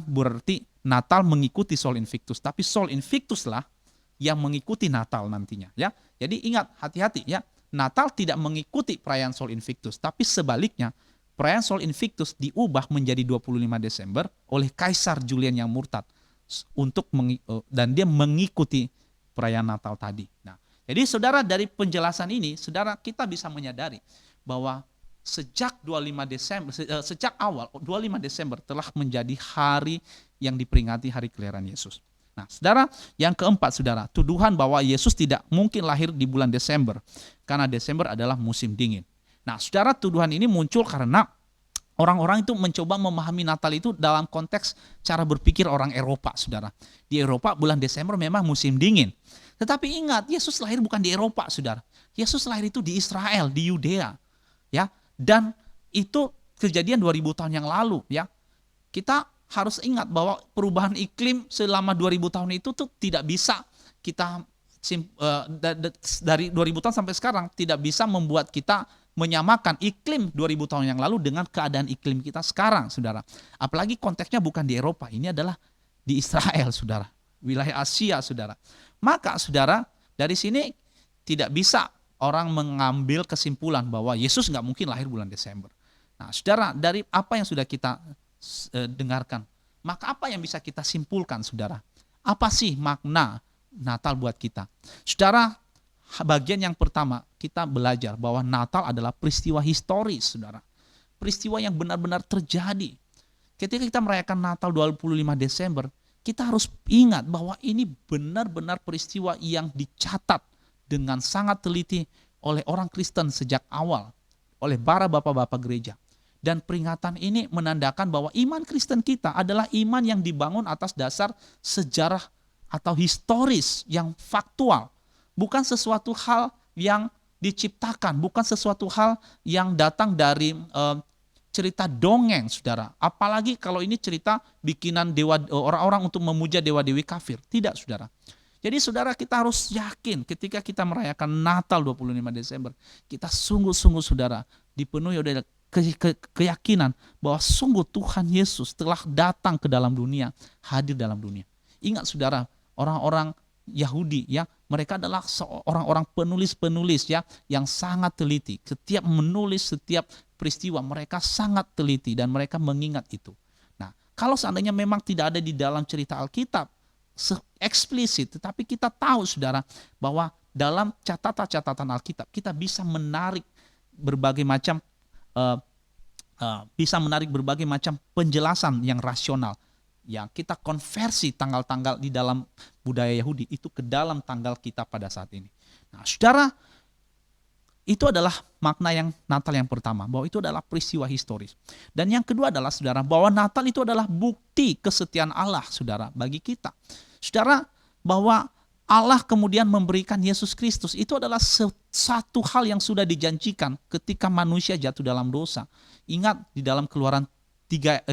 berarti Natal mengikuti Sol Invictus, tapi Sol Invictus lah yang mengikuti Natal nantinya, ya. Jadi ingat, hati-hati ya. Natal tidak mengikuti perayaan Sol Invictus, tapi sebaliknya perayaan Sol Invictus diubah menjadi 25 Desember oleh Kaisar Julian yang murtad dan dia mengikuti perayaan Natal tadi. Nah, jadi saudara, dari penjelasan ini, saudara, kita bisa menyadari bahwa sejak 25 Desember, sejak awal 25 Desember telah menjadi hari yang diperingati hari kelahiran Yesus. Nah, saudara, yang keempat, saudara, tuduhan bahwa Yesus tidak mungkin lahir di bulan Desember karena Desember adalah musim dingin. Nah, saudara, tuduhan ini muncul karena orang-orang itu mencoba memahami Natal itu dalam konteks cara berpikir orang Eropa, saudara. Di Eropa bulan Desember memang musim dingin. Tetapi ingat, Yesus lahir bukan di Eropa, saudara. Yesus lahir itu di Israel, di Yudea, ya. Dan itu kejadian 2000 tahun yang lalu, ya. Kita harus ingat bahwa perubahan iklim selama 2000 tahun itu tuh tidak bisa kita dari 2000 tahun sampai sekarang tidak bisa membuat kita menyamakan iklim 2000 tahun yang lalu dengan keadaan iklim kita sekarang, saudara. Apalagi konteksnya bukan di Eropa, ini adalah di Israel, saudara. Wilayah Asia, saudara. Maka, saudara, dari sini tidak bisa orang mengambil kesimpulan bahwa Yesus nggak mungkin lahir bulan Desember. Nah, saudara, dari apa yang sudah kita dengarkan, maka apa yang bisa kita simpulkan, saudara? Apa sih makna Natal buat kita? Saudara, bagian yang pertama kita belajar bahwa Natal adalah peristiwa historis, saudara. Peristiwa yang benar-benar terjadi. Ketika kita merayakan Natal 25 Desember, kita harus ingat bahwa ini benar-benar peristiwa yang dicatat dengan sangat teliti oleh orang Kristen sejak awal, oleh para bapak-bapak gereja. Dan peringatan ini menandakan bahwa iman Kristen kita adalah iman yang dibangun atas dasar sejarah atau historis yang faktual. Bukan sesuatu hal yang diciptakan, bukan sesuatu hal yang datang dari cerita dongeng, saudara. Apalagi kalau ini cerita bikinan orang-orang untuk memuja dewa-dewi kafir. Tidak, saudara. Jadi saudara, kita harus yakin ketika kita merayakan Natal 25 Desember, kita sungguh-sungguh, saudara, dipenuhi oleh keyakinan bahwa sungguh Tuhan Yesus telah datang ke dalam dunia, hadir dalam dunia. Ingat, saudara, orang-orang Yahudi, ya, mereka adalah orang-orang penulis-penulis, ya, yang sangat teliti. Setiap menulis setiap peristiwa mereka sangat teliti dan mereka mengingat itu. Nah, kalau seandainya memang tidak ada di dalam cerita Alkitab eksplisit, tetapi kita tahu, saudara, bahwa dalam catatan-catatan Alkitab kita bisa menarik berbagai macam penjelasan yang rasional. Yang kita konversi tanggal-tanggal di dalam budaya Yahudi itu ke dalam tanggal kita pada saat ini. Nah, saudara, itu adalah makna yang Natal yang pertama, bahwa itu adalah peristiwa historis. Dan yang kedua adalah, saudara, bahwa Natal itu adalah bukti kesetiaan Allah, saudara, bagi kita. Saudara, bahwa Allah kemudian memberikan Yesus Kristus itu adalah satu hal yang sudah dijanjikan ketika manusia jatuh dalam dosa. Ingat di dalam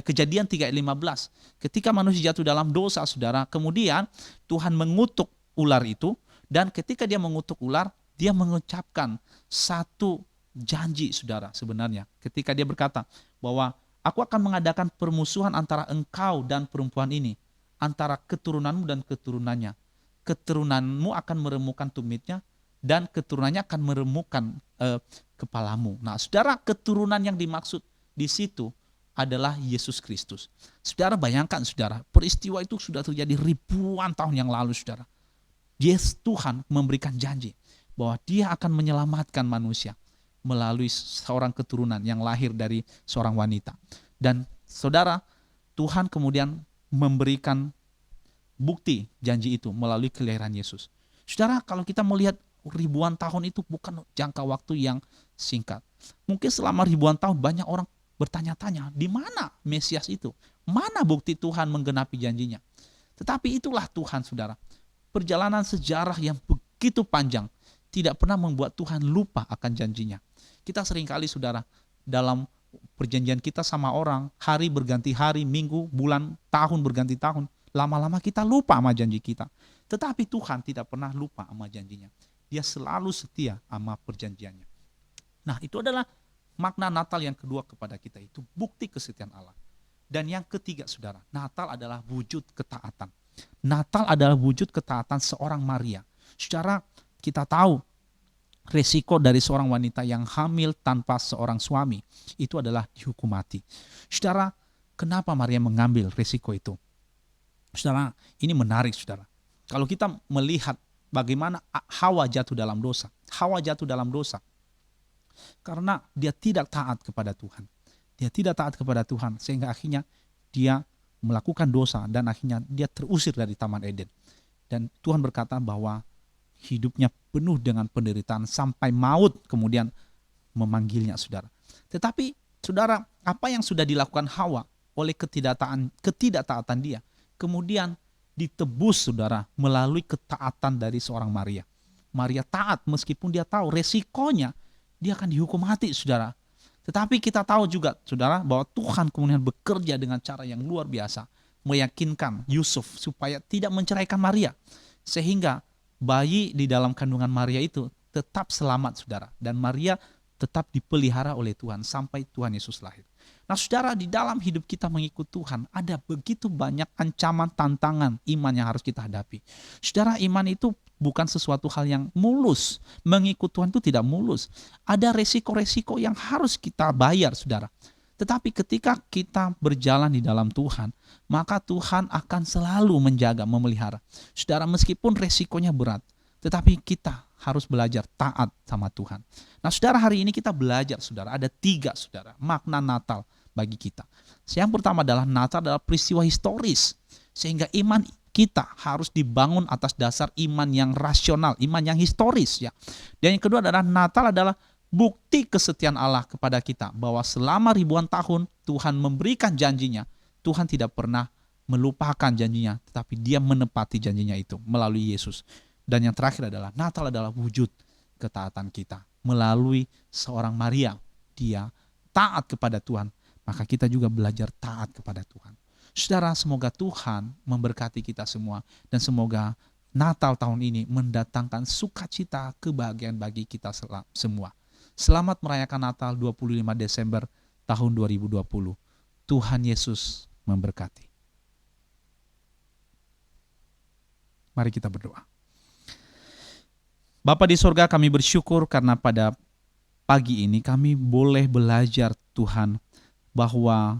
Kejadian 3:15, ketika manusia jatuh dalam dosa, saudara, kemudian Tuhan mengutuk ular itu, dan ketika dia mengutuk ular, dia mengucapkan satu janji, saudara, sebenarnya. Ketika dia berkata bahwa aku akan mengadakan permusuhan antara engkau dan perempuan ini, antara keturunanmu dan keturunannya. Keturunanmu akan meremukkan tumitnya, dan keturunannya akan meremukkan kepalamu. Nah, saudara, keturunan yang dimaksud di situ adalah Yesus Kristus. Saudara, bayangkan, saudara, peristiwa itu sudah terjadi ribuan tahun yang lalu, saudara. Tuhan memberikan janji bahwa dia akan menyelamatkan manusia melalui seorang keturunan yang lahir dari seorang wanita. Dan Saudara, Tuhan kemudian memberikan bukti janji itu melalui kelahiran Yesus. Saudara, kalau kita melihat ribuan tahun itu bukan jangka waktu yang singkat. Mungkin selama ribuan tahun banyak orang bertanya-tanya, di mana Mesias itu? Mana bukti Tuhan menggenapi janjinya? Tetapi itulah Tuhan, saudara. Perjalanan sejarah yang begitu panjang tidak pernah membuat Tuhan lupa akan janjinya. Kita seringkali, saudara, dalam perjanjian kita sama orang, hari berganti hari, minggu, bulan, tahun berganti tahun, lama-lama kita lupa sama janji kita. Tetapi Tuhan tidak pernah lupa sama janjinya. Dia selalu setia sama perjanjiannya. Nah, itu adalah makna Natal yang kedua kepada kita, itu bukti kesetiaan Allah. Dan yang ketiga, saudara, Natal adalah wujud ketaatan. Natal adalah wujud ketaatan seorang Maria. Secara kita tahu resiko dari seorang wanita yang hamil tanpa seorang suami itu adalah dihukum mati. Saudara, kenapa Maria mengambil resiko itu? Saudara, ini menarik, saudara. Kalau kita melihat bagaimana Hawa jatuh dalam dosa. Hawa jatuh dalam dosa karena dia tidak taat kepada Tuhan. Dia tidak taat kepada Tuhan sehingga akhirnya dia melakukan dosa dan akhirnya dia terusir dari Taman Eden. Dan Tuhan berkata bahwa hidupnya penuh dengan penderitaan sampai maut kemudian memanggilnya, saudara. Tetapi saudara, apa yang sudah dilakukan Hawa oleh ketidaktaatan dia kemudian ditebus, saudara, melalui ketaatan dari seorang Maria. Maria taat meskipun dia tahu resikonya dia akan dihukum mati, saudara. Tetapi kita tahu juga, saudara, bahwa Tuhan kemudian bekerja dengan cara yang luar biasa, meyakinkan Yusuf supaya tidak menceraikan Maria, sehingga bayi di dalam kandungan Maria itu tetap selamat, saudara, dan Maria tetap dipelihara oleh Tuhan sampai Tuhan Yesus lahir. Nah, saudara, di dalam hidup kita mengikut Tuhan ada begitu banyak ancaman, tantangan iman yang harus kita hadapi. Saudara, iman itu bukan sesuatu hal yang mulus. Mengikut Tuhan itu tidak mulus. Ada resiko-resiko yang harus kita bayar, saudara. Tetapi ketika kita berjalan di dalam Tuhan, maka Tuhan akan selalu menjaga, memelihara. Saudara, meskipun resikonya berat, tetapi kita harus belajar taat sama Tuhan. Nah, saudara, hari ini kita belajar, saudara, ada 3, saudara, makna Natal bagi kita. Yang pertama adalah Natal adalah peristiwa historis, sehingga iman kita harus dibangun atas dasar iman yang rasional, iman yang historis, ya. Dan yang kedua adalah Natal adalah bukti kesetiaan Allah kepada kita, bahwa selama ribuan tahun Tuhan memberikan janjinya. Tuhan tidak pernah melupakan janjinya, tetapi Dia menepati janjinya itu melalui Yesus. Dan yang terakhir adalah Natal adalah wujud ketaatan kita melalui seorang Maria. Dia taat kepada Tuhan, maka kita juga belajar taat kepada Tuhan. Saudara, semoga Tuhan memberkati kita semua dan semoga Natal tahun ini mendatangkan sukacita, kebahagiaan bagi kita semua. Selamat merayakan Natal 25 Desember tahun 2020. Tuhan Yesus memberkati. Mari kita berdoa. Bapa di sorga, kami bersyukur karena pada pagi ini kami boleh belajar, Tuhan, bahwa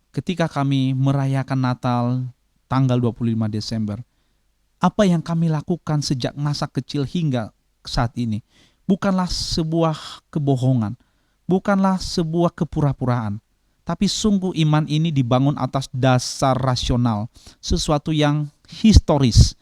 ketika kami merayakan Natal tanggal 25 Desember, apa yang kami lakukan sejak masa kecil hingga saat ini bukanlah sebuah kebohongan, bukanlah sebuah kepura-puraan, tapi sungguh iman ini dibangun atas dasar rasional, sesuatu yang historis.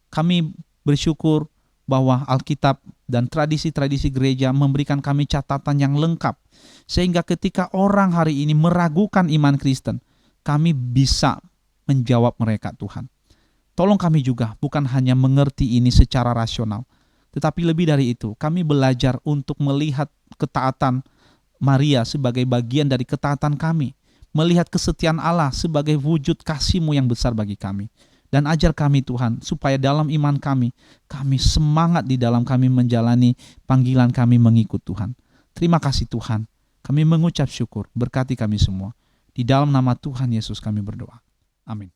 Kami bersyukur bahwa Alkitab dan tradisi-tradisi gereja memberikan kami catatan yang lengkap, sehingga ketika orang hari ini meragukan iman Kristen, kami bisa menjawab mereka, Tuhan. Tolong kami juga bukan hanya mengerti ini secara rasional, tetapi lebih dari itu, kami belajar untuk melihat ketaatan Maria sebagai bagian dari ketaatan kami, melihat kesetiaan Allah sebagai wujud kasih-Mu yang besar bagi kami. Dan ajar kami, Tuhan, supaya dalam iman kami semangat di dalam kami menjalani panggilan kami mengikut Tuhan. Terima kasih, Tuhan. Kami mengucap syukur, berkati kami semua. Di dalam nama Tuhan Yesus kami berdoa. Amin.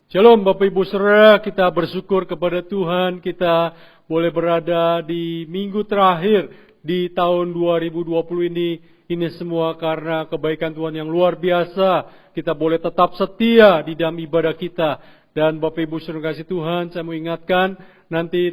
Shalom Bapak Ibu Saudara, kita bersyukur kepada Tuhan kita boleh berada di minggu terakhir di tahun 2020 ini. Ini semua karena kebaikan Tuhan yang luar biasa. Kita boleh tetap setia di dalam ibadah kita. Dan Bapak Ibu Saudara kasih Tuhan, saya mau ingatkan nanti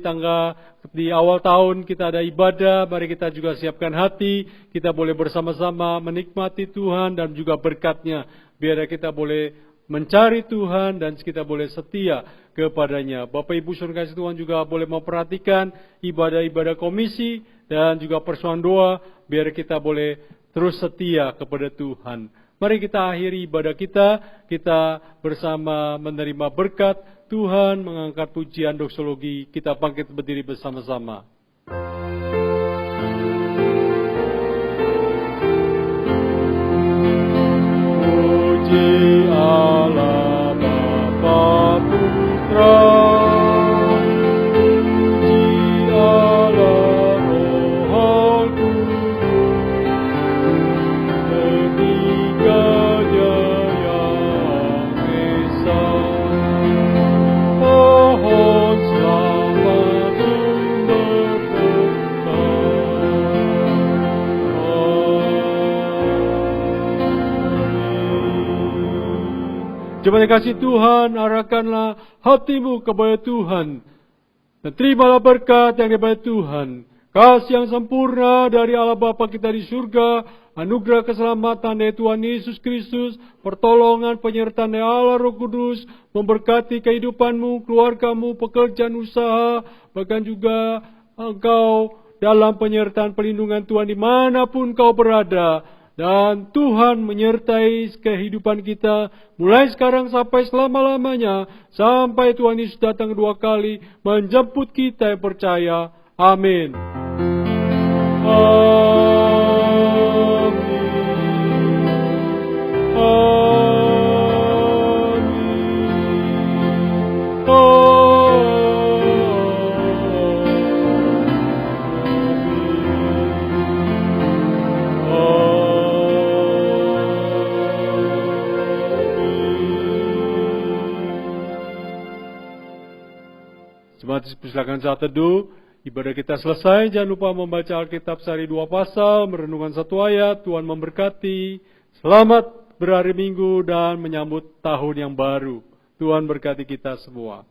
di awal tahun kita ada ibadah. Mari kita juga siapkan hati. Kita boleh bersama-sama menikmati Tuhan dan juga berkat-Nya. Biar kita boleh mencari Tuhan dan kita boleh setia kepadanya. Bapak Ibu Saudara kasih Tuhan juga boleh memperhatikan ibadah-ibadah komisi dan juga persoalan doa biar kita boleh terus setia kepada Tuhan. Mari kita akhiri ibadah kita bersama menerima berkat Tuhan, mengangkat pujian doksologi, kita bangkit berdiri bersama-sama. Puji Allah Bapa Putra, puji Allah Roh Kudus, ketiganya yang esa. Pohon selamat sumber Terima kasih Tuhan, arahkanlah hatimu kepada Tuhan. Dan terimalah berkat yang daripada Tuhan. Kasih yang sempurna dari Allah Bapa kita di surga, anugerah keselamatan dari Tuhan Yesus Kristus, pertolongan penyertaan dari Allah Roh Kudus, memberkati kehidupanmu, keluargamu, pekerjaan usaha, bahkan juga engkau dalam penyertaan perlindungan Tuhan dimanapun kau berada. Dan Tuhan menyertai kehidupan kita mulai sekarang sampai selama-lamanya. Sampai Tuhan Yesus datang kedua kali menjemput kita yang percaya. Amin. Jemaat silakan saat teduh. Ibadah kita selesai. Jangan lupa membaca Alkitab sehari 2 pasal, merenungkan 1 ayat. Tuhan memberkati. Selamat berhari Minggu dan menyambut tahun yang baru. Tuhan berkati kita semua.